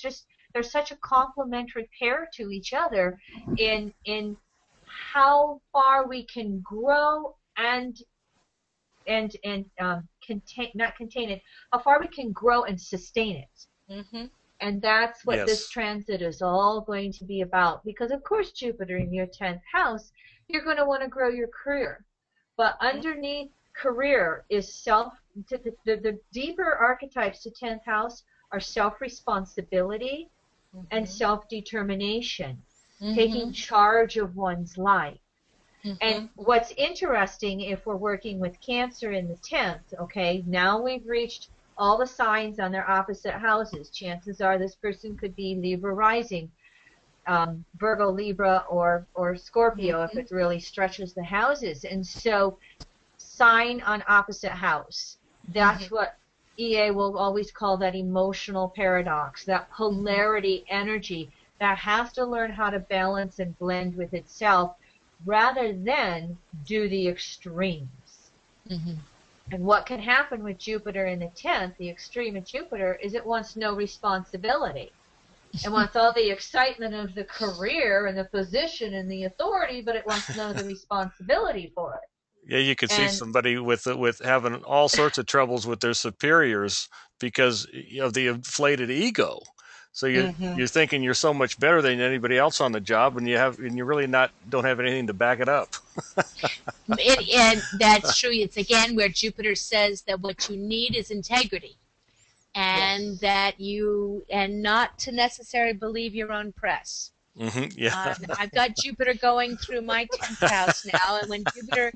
such a complementary pair to each other in how far we can grow and contain, not contain it, how far we can grow and sustain it. Mm-hmm. And that's what this Yes. transit is all going to be about. Because of course, Jupiter in your 10th house, you're going to want to grow your career. But underneath career is the deeper archetypes to 10th house are self-responsibility and Mm-hmm. self-determination, taking Mm-hmm. charge of one's life. Mm-hmm. And what's interesting, if we're working with Cancer in the 10th, okay, now we've reached all the signs on their opposite houses. Chances are this person could be Libra rising, Virgo, Libra, or Scorpio if Mm-hmm. it really stretches the houses. And so, sign on opposite house. Mm-hmm. That's what EA will always call that emotional paradox, that polarity energy that has to learn how to balance and blend with itself rather than do the extremes. Mm-hmm. And what can happen with Jupiter in the 10th, the extreme of Jupiter, is it wants no responsibility. It wants all the excitement of the career and the position and the authority, but it wants none of the responsibility for it. Yeah, you could see And somebody with having all sorts of troubles with their superiors because of the inflated ego. So you're thinking you're so much better than anybody else on the job, and you really not don't have anything to back it up. And that's true. It's again where Jupiter says that what you need is integrity, and yes. that and not to necessarily believe your own press. Yeah. I've got Jupiter going through my 10th house now, and when Jupiter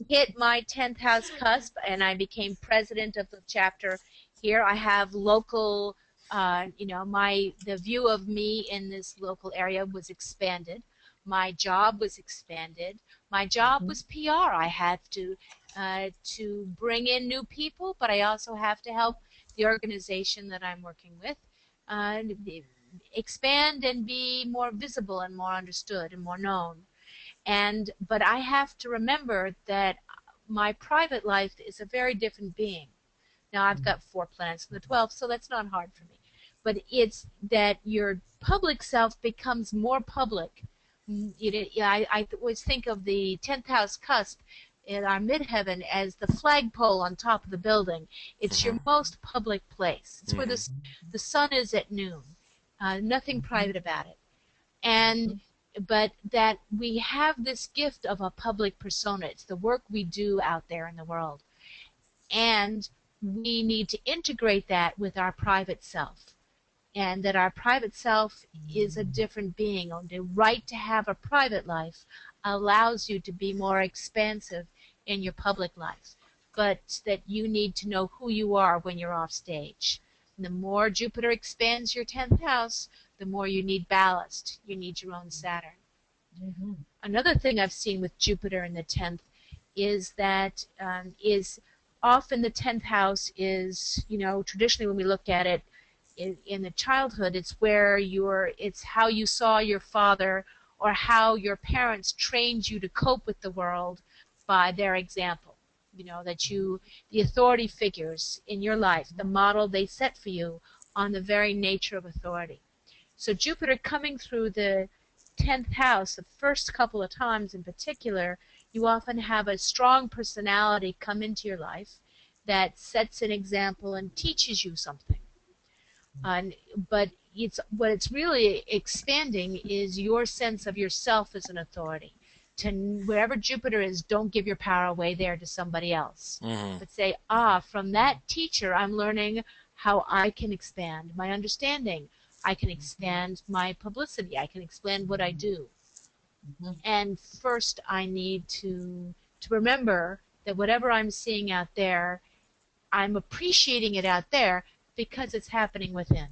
hit my 10th house cusp and I became president of the chapter here, I have local, the view of me in this local area was expanded. My job was expanded. My job Mhm. was PR. I had to bring in new people, but I also have to help the organization that I'm working with uh, expand and be more visible and more understood and more known. But I have to remember that my private life is a very different being. Now I've got 4 planets in the 12th, so that's not hard for me. But it's that your public self becomes more public. I always think of the 10th house cusp in our midheaven as the flagpole on top of the building. It's your Hmm. most public place. It's where Hmm. the sun is at noon. Nothing Mhm. private about it. And but that we have this gift of a public persona. It's the work we do out there in the world. And we need to integrate that with our private self. And that our private self is a different being. The right to have a private life allows you to be more expansive in your public life. But that you need to know who you are when you're off stage. And the more Jupiter expands your 10th house, the more you need ballast. You need your own Saturn. Mhm. Another thing I've seen with Jupiter in the 10th is that is often the 10th house is, traditionally when we look at it in the childhood, it's how you saw your father or how your parents trained you to cope with the world by their example. The authority figures in your life, the model they set for you on the very nature of authority. So Jupiter coming through the 10th house, the first couple of times in particular, You often have a strong personality come into your life that sets an example and teaches you something. But what it's really expanding is your sense of yourself as an authority. To wherever Jupiter is, don't give your power away there to somebody else. But say, from that teacher, I'm learning how I can expand my understanding. I can expand my publicity. I can expand what I do. And first, I need to remember that whatever I'm seeing out there, I'm appreciating it out there because it's happening within.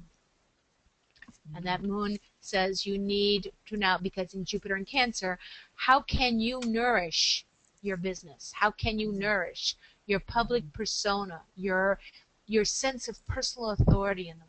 And that moon says you need to now, because in Jupiter and Cancer, how can you nourish your business? How can you nourish your public persona, your sense of personal authority in the world?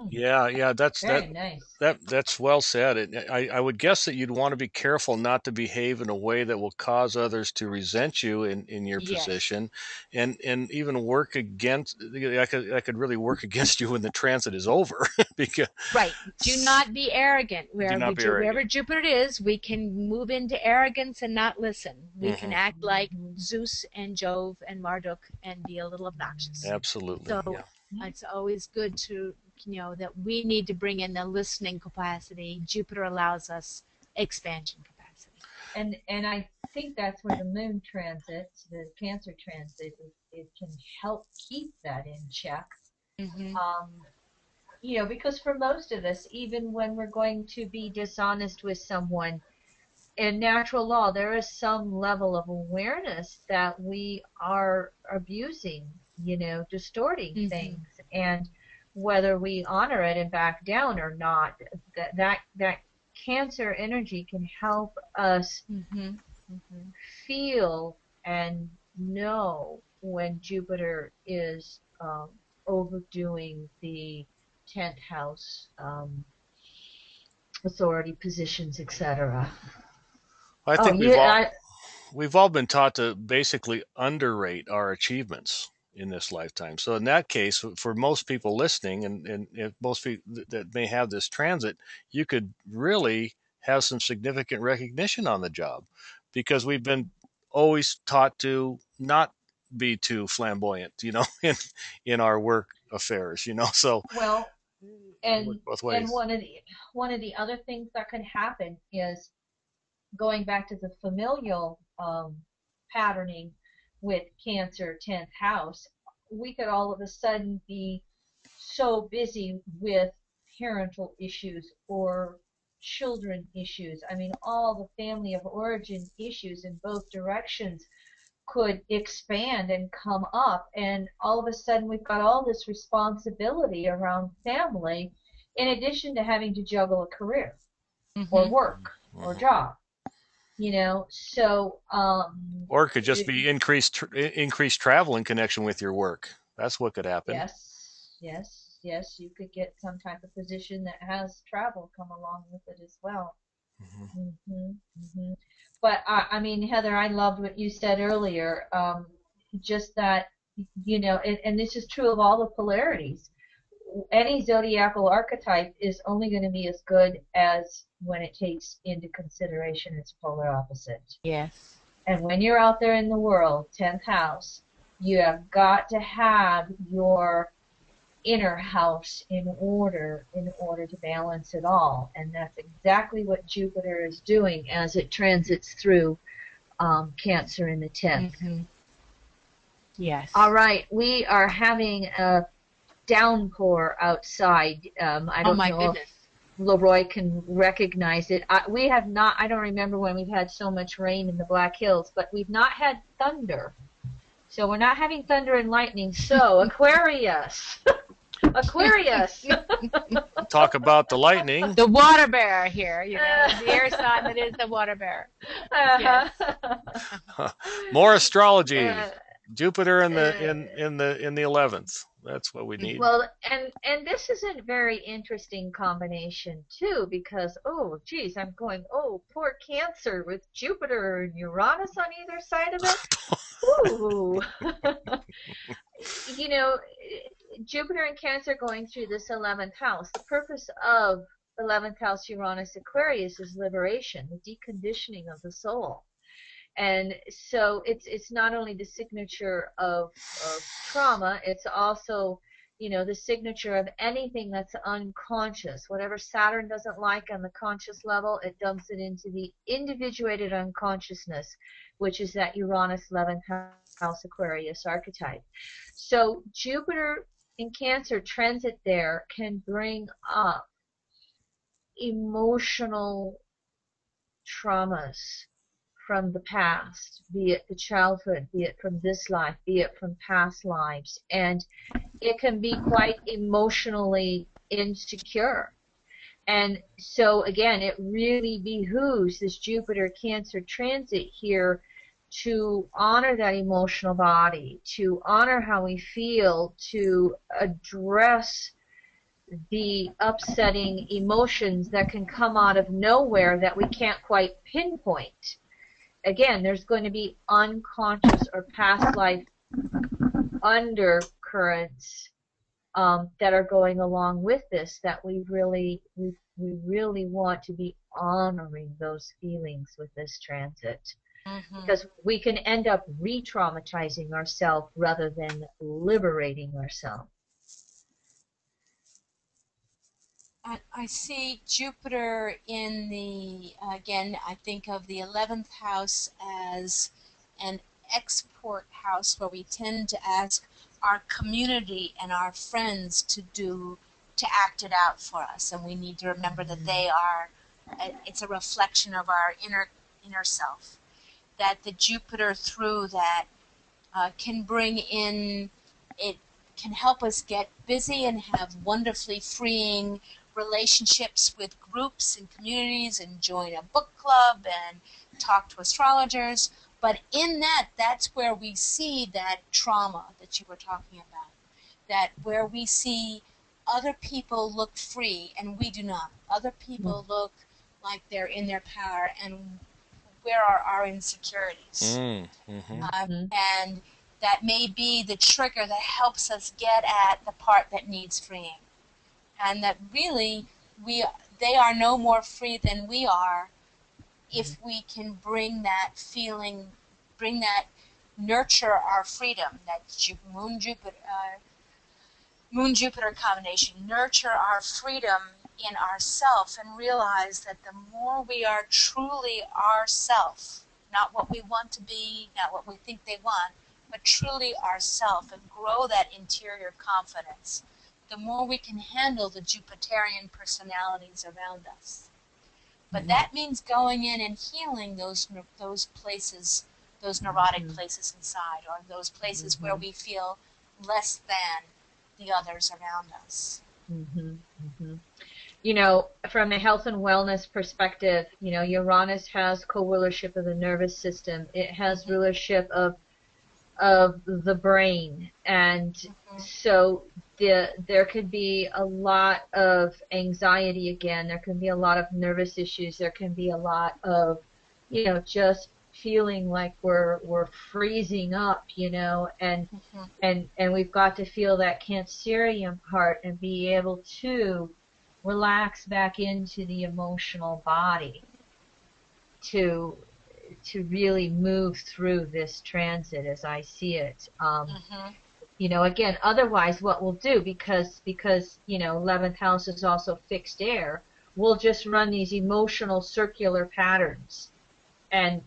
Yeah, Very nice. that's well said. I would guess that you'd want to be careful not to behave in a way that will cause others to resent you in your position, and even work against. I could really work against you when the transit is over. Because right. Do not be arrogant. Wherever Jupiter is, we can move into arrogance and not listen. We can act like Zeus and Jove and Marduk and be a little obnoxious. Absolutely. So it's always good to that we need to bring in the listening capacity. Jupiter allows us expansion capacity. And I think that's where the moon transit, the Cancer transit, it can help keep that in check. Because for most of us, even when we're going to be dishonest with someone, in natural law, there is some level of awareness that we are abusing, distorting things, and whether we honor it and back down or not, that Cancer energy can help us feel and know when Jupiter is overdoing the 10th house authority positions, etc. I think we've all been taught to basically underrate our achievements in this lifetime. So in that case, for most people listening, and most people that may have this transit, you could really have some significant recognition on the job, because we've been always taught to not be too flamboyant, in our work affairs, So well, and both ways. And one of the other things that can happen is, going back to the familial patterning with Cancer 10th house, we could all of a sudden be so busy with parental issues or children issues. I mean, all the family of origin issues in both directions could expand and come up, and all of a sudden we've got all this responsibility around family, in addition to having to juggle a career or work or job. So or it could just be increased travel in connection with your work. That's what could happen. Yes, you could get some type of position that has travel come along with it as well. But I mean, Heather, I loved what you said earlier, just that, and this is true of all the polarities. Any zodiacal archetype is only going to be as good as when it takes into consideration its polar opposite. Yes. And when you're out there in the world, 10th house, you have got to have your inner house in order to balance it all. And that's exactly what Jupiter is doing as it transits through Cancer in the 10th. Yes. All right, we are having a downpour outside. I don't know goodness. if Leroy can recognize it. We have not, I don't remember when we've had so much rain in the Black Hills, but we've not had thunder. So we're not having thunder and lightning. So Aquarius. Aquarius. Talk about the lightning. The water bearer here, the air sign that is the water bearer. Yes. More astrology. Jupiter in the 11th. That's what we need. Well, and this is a very interesting combination too, because I'm going, poor Cancer with Jupiter and Uranus on either side of it. Ooh. Jupiter and Cancer going through this 11th house. The purpose of 11th house Uranus Aquarius is liberation, the deconditioning of the soul. And so it's not only the signature of trauma, it's also, you know, the signature of anything that's unconscious. Whatever Saturn doesn't like on the conscious level, it dumps it into the individuated unconsciousness, which is that Uranus 11th house Aquarius archetype. So Jupiter in Cancer transit there can bring up emotional traumas from the past, be it the childhood, be it from this life, be it from past lives, and it can be quite emotionally insecure. And so again, it really behooves this Jupiter Cancer transit here to honor that emotional body, to honor how we feel, to address the upsetting emotions that can come out of nowhere that we can't quite pinpoint. Again, there's going to be unconscious or past life undercurrents that are going along with this, that we really want to be honoring those feelings with this transit. Because we can end up re-traumatizing ourselves rather than liberating ourselves. I see Jupiter in the, again, I think of the 11th house as an export house where we tend to ask our community and our friends to act it out for us. And we need to remember that they are, it's a reflection of our inner self. That the Jupiter through that can bring in, it can help us get busy and have wonderfully freeing relationships with groups and communities and join a book club and talk to astrologers. But in that, that's where we see that trauma that you were talking about. That where we see other people look free and we do not. Other people look like they're in their power, and where are our insecurities? And that may be the trigger that helps us get at the part that needs freeing. And that really they are no more free than we are if we can bring that feeling, nurture our freedom, that Moon-Jupiter combination, nurture our freedom in ourself and realize that the more we are truly ourself, not what we want to be, not what we think they want, but truly ourself, and grow that interior confidence, the more we can handle the Jupiterian personalities around us. But that means going in and healing those places, those neurotic places inside, or those places where we feel less than the others around us. You know, from a health and wellness perspective, you know, Uranus has co-rulership of the nervous system. It has rulership of the brain, and so there could be a lot of anxiety again. There can be a lot of nervous issues. There can be a lot of, you know, just feeling like we're freezing up, you know, and we've got to feel that Cancerian part and be able to relax back into the emotional body to really move through this transit as I see it. You know, again, otherwise what we'll do, because you know, 11th house is also fixed air, we'll just run these emotional circular patterns. And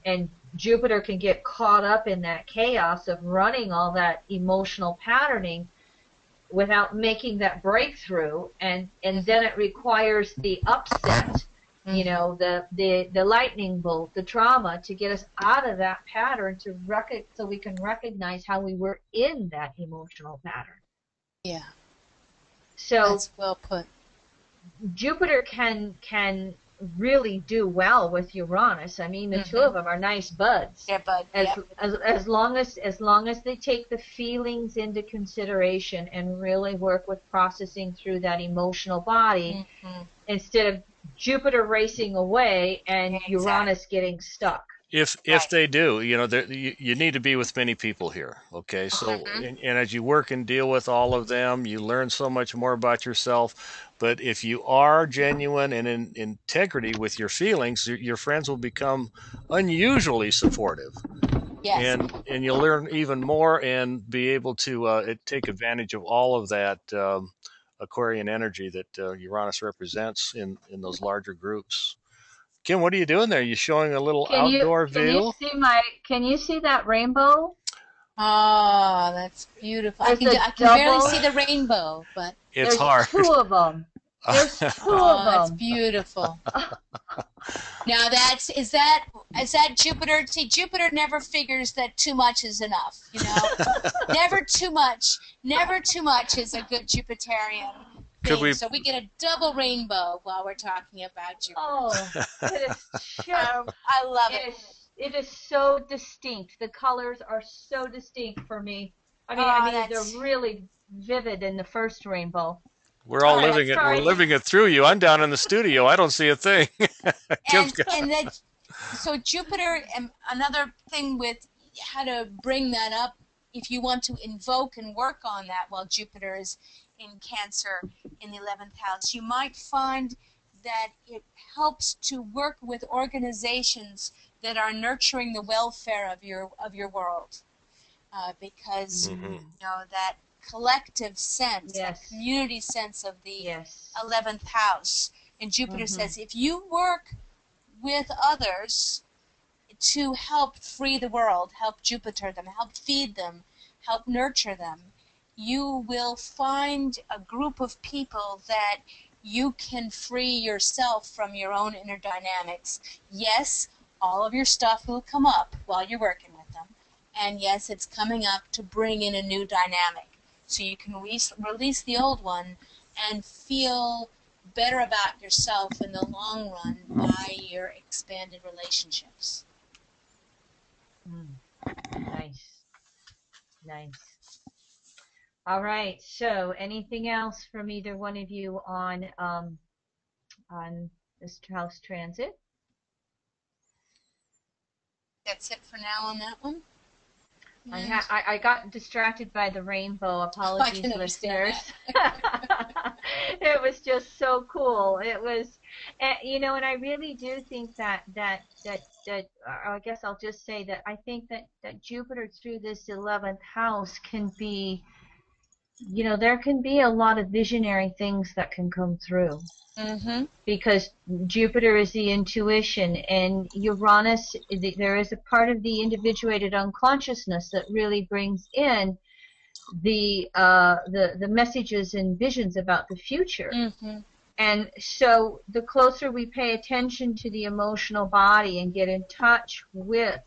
Jupiter can get caught up in that chaos of running all that emotional patterning without making that breakthrough, and then it requires the upset, you know, the lightning bolt, the trauma, to get us out of that pattern, so we can recognize how we were in that emotional pattern. Yeah. So that's well put. Jupiter can really do well with Uranus. I mean, the two of them are nice buds. Yeah, bud. As long as they take the feelings into consideration and really work with processing through that emotional body, instead of Jupiter racing away and Uranus getting stuck. If they do, you need to be with many people here. Okay, so and as you work and deal with all of them, you learn so much more about yourself. But if you are genuine and in integrity with your feelings, your friends will become unusually supportive, Yes. and you'll learn even more and be able to take advantage of all of that Aquarian energy that Uranus represents in those larger groups. Kim, what are you doing there? You showing a little outdoor view? Can you see that rainbow? Oh, that's beautiful. I There's a can barely double. see the rainbow, but It's There's hard. two of them. There's two of oh, it's them. beautiful. Now is that Jupiter? See, Jupiter never figures that too much is enough. Never too much. Never too much is a good Jupiterian Could thing. we? So we get a double rainbow while we're talking about Jupiter. Oh, it is just. I love it. It is so distinct. The colors are so distinct for me. I mean, they're really vivid in the first rainbow. We're all living it. We're living it through you. I'm down in the studio. I don't see a thing. So Jupiter, and another thing with how to bring that up, if you want to invoke and work on that while Jupiter is in Cancer in the 11th house, you might find that it helps to work with organizations that are nurturing the welfare of your world, because that collective sense, that community sense of the 11th house. And Jupiter says, if you work with others to help free the world, help Jupiter them, help feed them, help nurture them, you will find a group of people that you can free yourself from your own inner dynamics. Yes, all of your stuff will come up while you're working with them. And yes, it's coming up to bring in a new dynamic. So you can release the old one and feel better about yourself in the long run by your expanded relationships. Nice. All right. So, anything else from either one of you on this house transit? That's it for now on that one. I got distracted by the rainbow. Apologies, listeners. It was just so cool. It was, and I really do think that I guess I'll just say that I think that Jupiter through this 11th house can be, there can be a lot of visionary things that can come through. Because Jupiter is the intuition, and Uranus, there is a part of the individuated unconsciousness that really brings in the messages and visions about the future. And so the closer we pay attention to the emotional body and get in touch with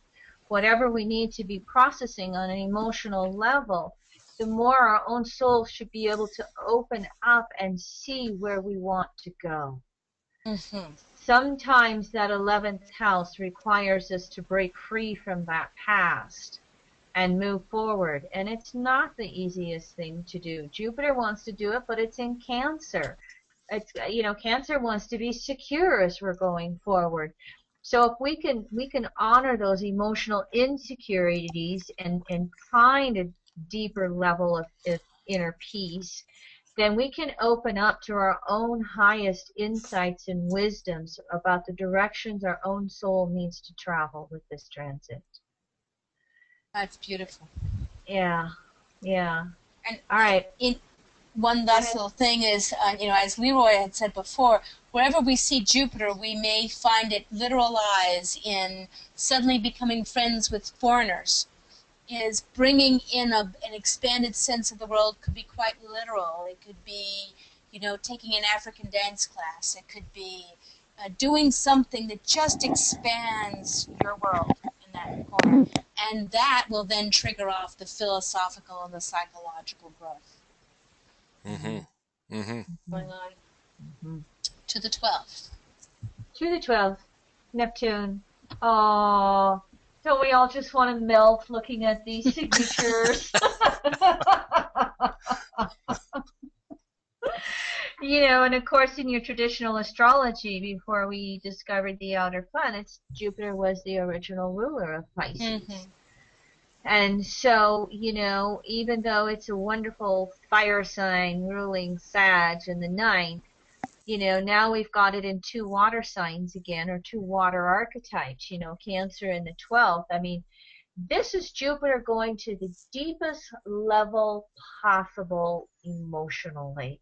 whatever we need to be processing on an emotional level, the more our own soul should be able to open up and see where we want to go. Sometimes that 11th house requires us to break free from that past and move forward, and it's not the easiest thing to do. Jupiter wants to do it, but it's in Cancer. It's Cancer wants to be secure as we're going forward. So if we can honor those emotional insecurities and find a deeper level of inner peace, then we can open up to our own highest insights and wisdoms about the directions our own soul needs to travel with this transit. That's beautiful. Yeah. And all right. One last little thing is, as Leroy had said before, wherever we see Jupiter, we may find it literalize in suddenly becoming friends with foreigners. Is bringing in an expanded sense of the world could be quite literal. It could be, taking an African dance class. It could be doing something that just expands your world in that corner. And that will then trigger off the philosophical and the psychological growth. Going on to the 12th. To the 12th. Neptune. Oh. Don't we all just want to melt looking at these signatures? And of course, in your traditional astrology, before we discovered the outer planets, Jupiter was the original ruler of Pisces. Mm-hmm. And so, even though it's a wonderful fire sign ruling Sag in the ninth, now we've got it in two water signs again, or two water archetypes, Cancer in the 12th. I mean, this is Jupiter going to the deepest level possible emotionally.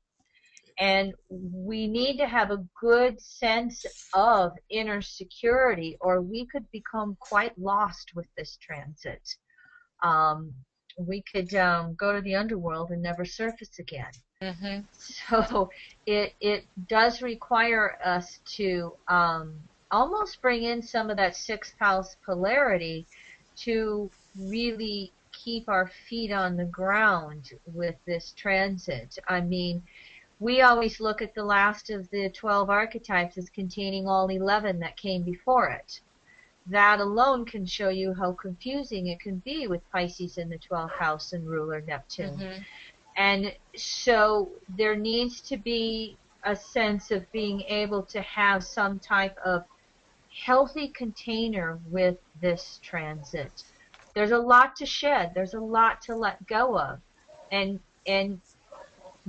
And we need to have a good sense of inner security, or we could become quite lost with this transit. Um, we could go to the underworld and never surface again. Mm-hmm. So it does require us to almost bring in some of that sixth house polarity to really keep our feet on the ground with this transit. I mean, we always look at the last of the 12 archetypes as containing all 11 that came before it. That alone can show you how confusing it can be with Pisces in the 12th house and ruler Neptune. Mm-hmm. And so there needs to be a sense of being able to have some type of healthy container with this transit. There's a lot to shed. There's a lot to let go of. And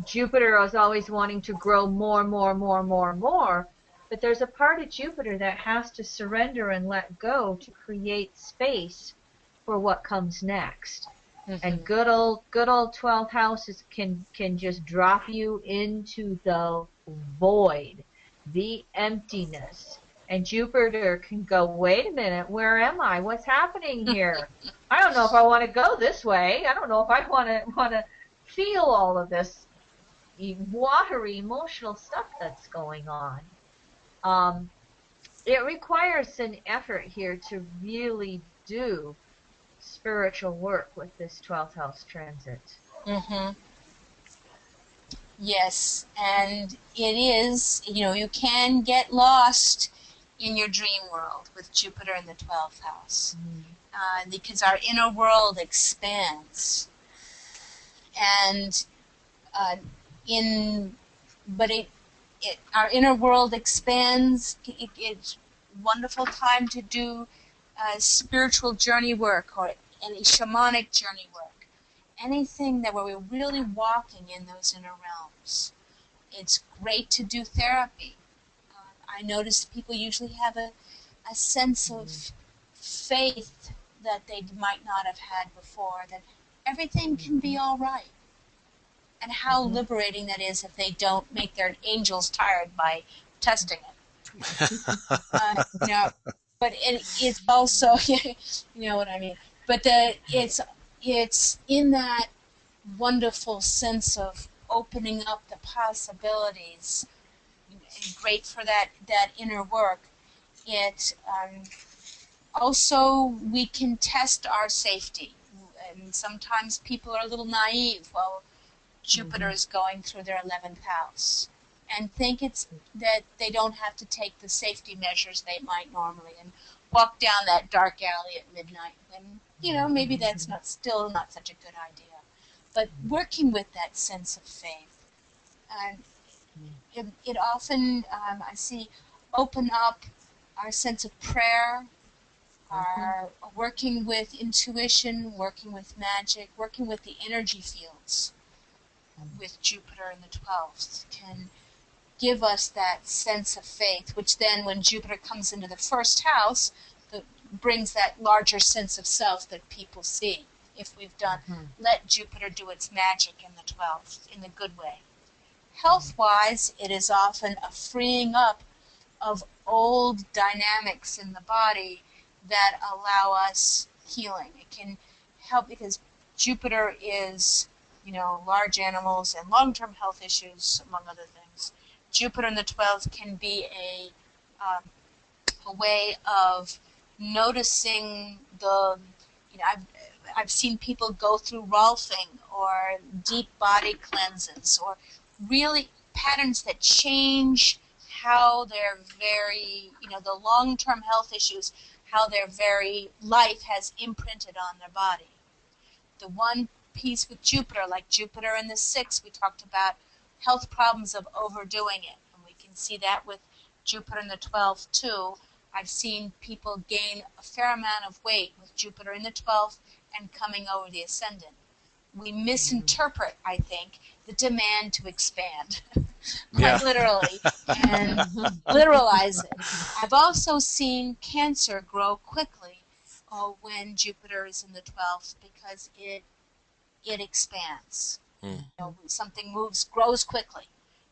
Jupiter is always wanting to grow more, more, more, more, more. But there's a part of Jupiter that has to surrender and let go to create space for what comes next. Mm-hmm. And good old 12th houses can just drop you into the void, the emptiness. And Jupiter can go, wait a minute, where am I? What's happening here? I don't know if I want to go this way. I don't know if I want to feel all of this watery emotional stuff that's going on. It requires an effort here to really do spiritual work with this 12th house transit. Mm-hmm. Yes, and it is, you can get lost in your dream world with Jupiter in the 12th house. Because our inner world expands. And our inner world expands. It's a wonderful time to do spiritual journey work or any shamanic journey work. Anything that where we're really walking in those inner realms. It's great to do therapy. I notice people usually have a sense of faith that they might not have had before, that everything can be all right. And how liberating that is if they don't make their angels tired by testing it. But it's also, you know what I mean. But it's in that wonderful sense of opening up the possibilities, and great for that inner work. It also, we can test our safety, and sometimes people are a little naive while Jupiter is going through their 11th house, and think it's that they don't have to take the safety measures they might normally, and walk down that dark alley at midnight when maybe that's still not such a good idea. But working with that sense of faith, and it often I see open up our sense of prayer, our working with intuition, working with magic, working with the energy fields with Jupiter in the 12th can give us that sense of faith, which then when Jupiter comes into the first house, brings that larger sense of self that people see. If we've let Jupiter do its magic in the 12th, in the good way. Health-wise, it is often a freeing up of old dynamics in the body that allow us healing. It can help because Jupiter is, large animals and long-term health issues, among other things. Jupiter in the 12th can be a way of noticing I've seen people go through Rolfing or deep body cleanses or really patterns that change how their very, the long-term health issues, how their very life has imprinted on their body. The one piece with Jupiter, like Jupiter in the 6th we talked about health problems of overdoing it. And we can see that with Jupiter in the 12th too. I've seen people gain a fair amount of weight with Jupiter in the 12th and coming over the ascendant. We misinterpret, I think, the demand to expand, Yeah. quite literally, and literalize it. I've also seen cancer grow quickly when Jupiter is in the 12th because it expands. Mm. Something grows quickly,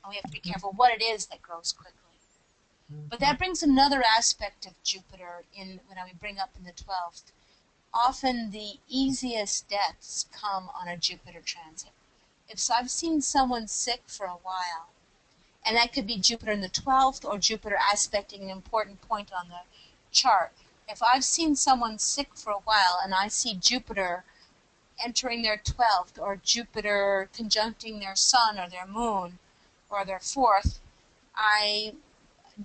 and we have to be careful what it is that grows quickly. But that brings another aspect of Jupiter in when we bring up in the 12th. Often the easiest deaths come on a Jupiter transit. If I've seen someone sick for a while, and that could be Jupiter in the 12th or Jupiter aspecting an important point on the chart. If I've seen someone sick for a while and I see Jupiter entering their 12th or Jupiter conjuncting their sun or their moon or their 4th, I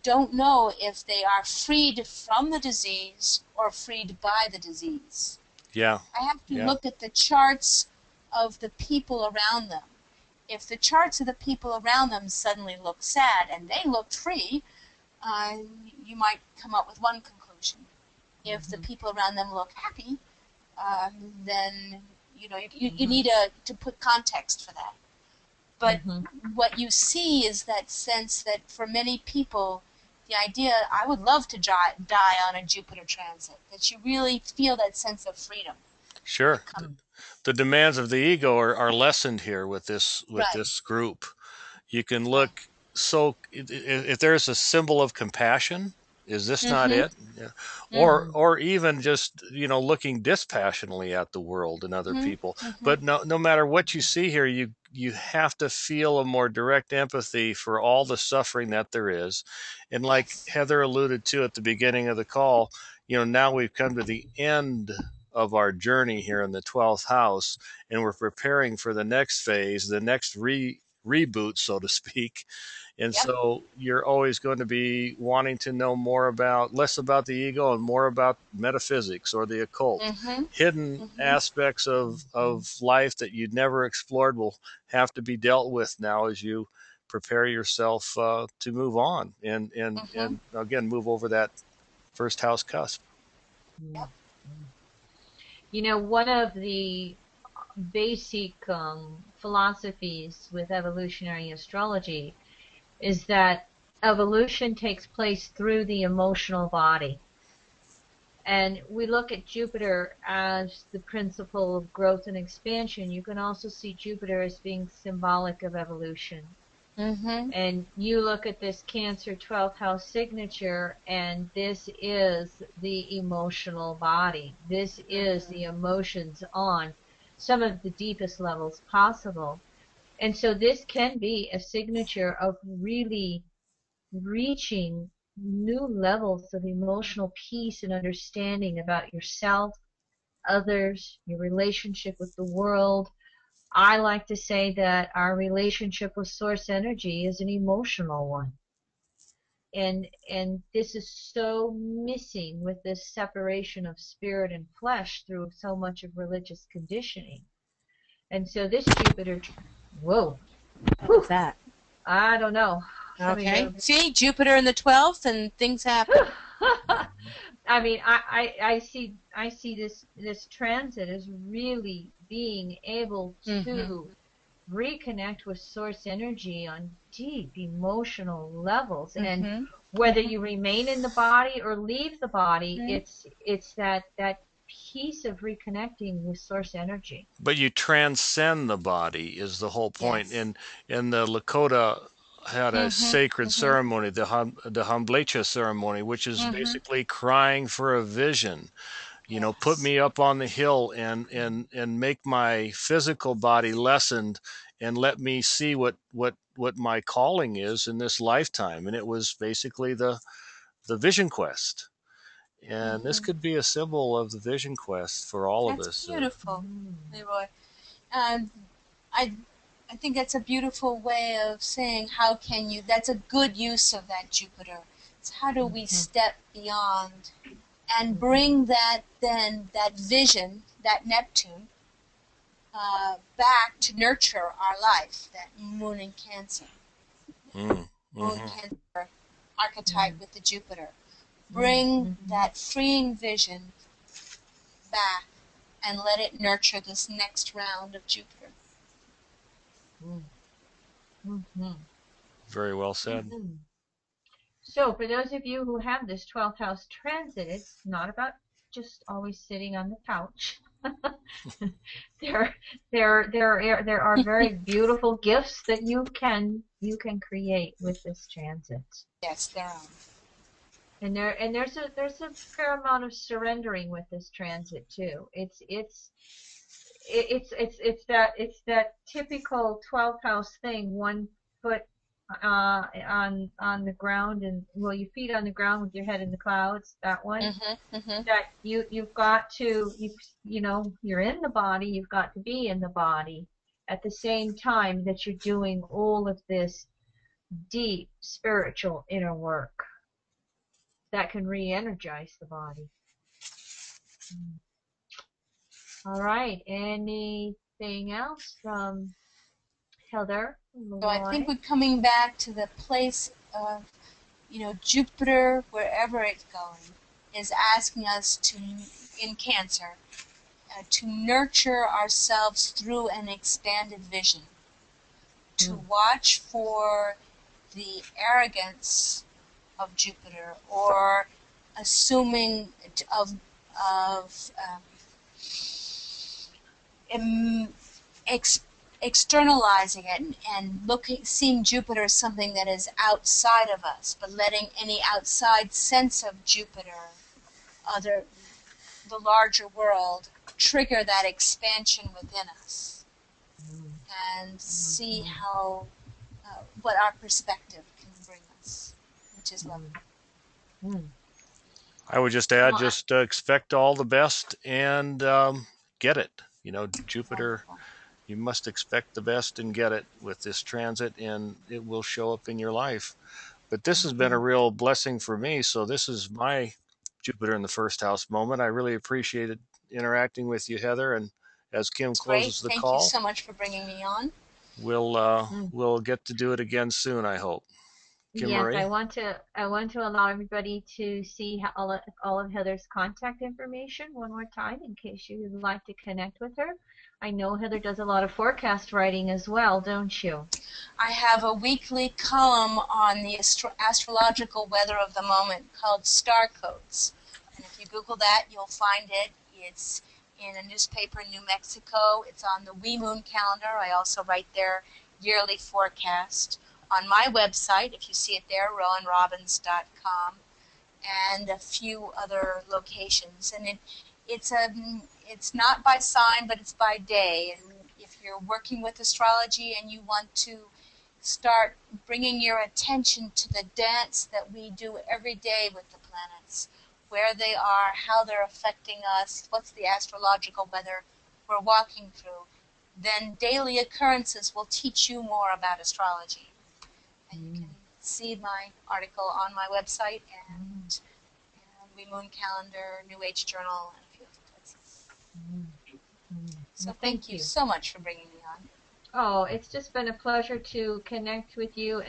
don't know if they are freed from the disease or freed by the disease. Yeah. I have to Yeah. look at the charts of the people around them. If the charts of the people around them suddenly look sad and they looked free, you might come up with one conclusion. If the people around them look happy, then you need to put context for that. But what you see is that sense that for many people, the idea, I would love to die on a Jupiter transit, that you really feel that sense of freedom. Sure. The demands of the ego are lessened here with this Right. group. You can look, so if there's a symbol of compassion, is this not it? Yeah. Or even just looking dispassionately at the world and other people. But no matter what you see here, you have to feel a more direct empathy for all the suffering that there is. And like Heather alluded to at the beginning of the call, now we've come to the end of our journey here in the 12th house, and we're preparing for the next phase, the next reboot, so to speak. And so you're always going to be wanting to know less about the ego and more about metaphysics or the occult. Hidden aspects of life that you'd never explored will have to be dealt with now as you prepare yourself to move on and again move over that first house cusp. Yep. One of the basic philosophies with evolutionary astrology is that evolution takes place through the emotional body. And we look at Jupiter as the principle of growth and expansion. You can also see Jupiter as being symbolic of evolution. And you look at this Cancer 12th house signature, and this is the emotional body. This is the emotions on some of the deepest levels possible. And so this can be a signature of really reaching new levels of emotional peace and understanding about yourself, others, your relationship with the world. I like to say that our relationship with source energy is an emotional one. And this is so missing with this separation of spirit and flesh through so much of religious conditioning. And so this Jupiter, whoa, What's that? I don't know. Okay. See, Jupiter in the 12th and things happen. I mean, I see this transit as really being able to reconnect with source energy on deep emotional levels. And whether you remain in the body or leave the body, it's that piece of reconnecting with source energy. But you transcend the body is the whole point. In the Lakota had a sacred ceremony, the Hamblecha ceremony, which is basically crying for a vision. Put me up on the hill and make my physical body lessened and let me see what my calling is in this lifetime. And it was basically the vision quest. And this could be a symbol of the vision quest for all of us. That's beautiful, Leroy. And I think that's a beautiful way of saying how can you, that's a good use of that Jupiter. It's how do we step beyond and bring that vision, that Neptune, back to nurture our life, that moon in Cancer. Mm. Moon Mm-hmm. Cancer archetype with the Jupiter. Bring that freeing vision back and let it nurture this next round of Jupiter. Very well said. So for those of you who have this 12th house transit, it's not about just always sitting on the couch. there are very beautiful gifts that you can create with this transit. Yes, there are. And there's a fair amount of surrendering with this transit too. It's that typical 12th house thing, one foot on the ground, and well, your feet on the ground with your head in the clouds, that one. That you've got to, you're in the body, you've got to be in the body at the same time that you're doing all of this deep spiritual inner work that can re-energize the body. All right, anything else from Heather? So I think we're coming back to the place of, Jupiter, wherever it's going, is asking us to, in Cancer, to nurture ourselves through an expanded vision, to watch for the arrogance of Jupiter, or assuming of externalizing it and seeing Jupiter as something that is outside of us, but letting any outside sense of Jupiter, the larger world, trigger that expansion within us, and see how what our perspective can bring us, which is lovely. I would just add, just expect all the best and get it. Jupiter, you must expect the best and get it with this transit, and it will show up in your life. But this has been a real blessing for me. So this is my Jupiter in the first house moment. I really appreciated interacting with you, Heather. And as Kim closes the Thank call, you so much for bringing me on. We'll get to do it again soon, I hope. Kim Yes, Marie? I want to allow everybody to see all of Heather's contact information one more time in case you would like to connect with her. I know Heather does a lot of forecast writing as well, don't you? I have a weekly column on the astrological weather of the moment called Star Codes. And if you Google that, you'll find it. It's in a newspaper in New Mexico. It's on the We Moon calendar. I also write their yearly forecast. On my website, if you see it there, rowanrobbins.com, and a few other locations. And it's not by sign, but it's by day. And if you're working with astrology and you want to start bringing your attention to the dance that we do every day with the planets, where they are, how they're affecting us, what's the astrological weather we're walking through, then daily occurrences will teach you more about astrology. And you can see my article on my website and We Moon Calendar, New Age Journal, and a few other places. So thank you so much for bringing me on. Oh, it's just been a pleasure to connect with you.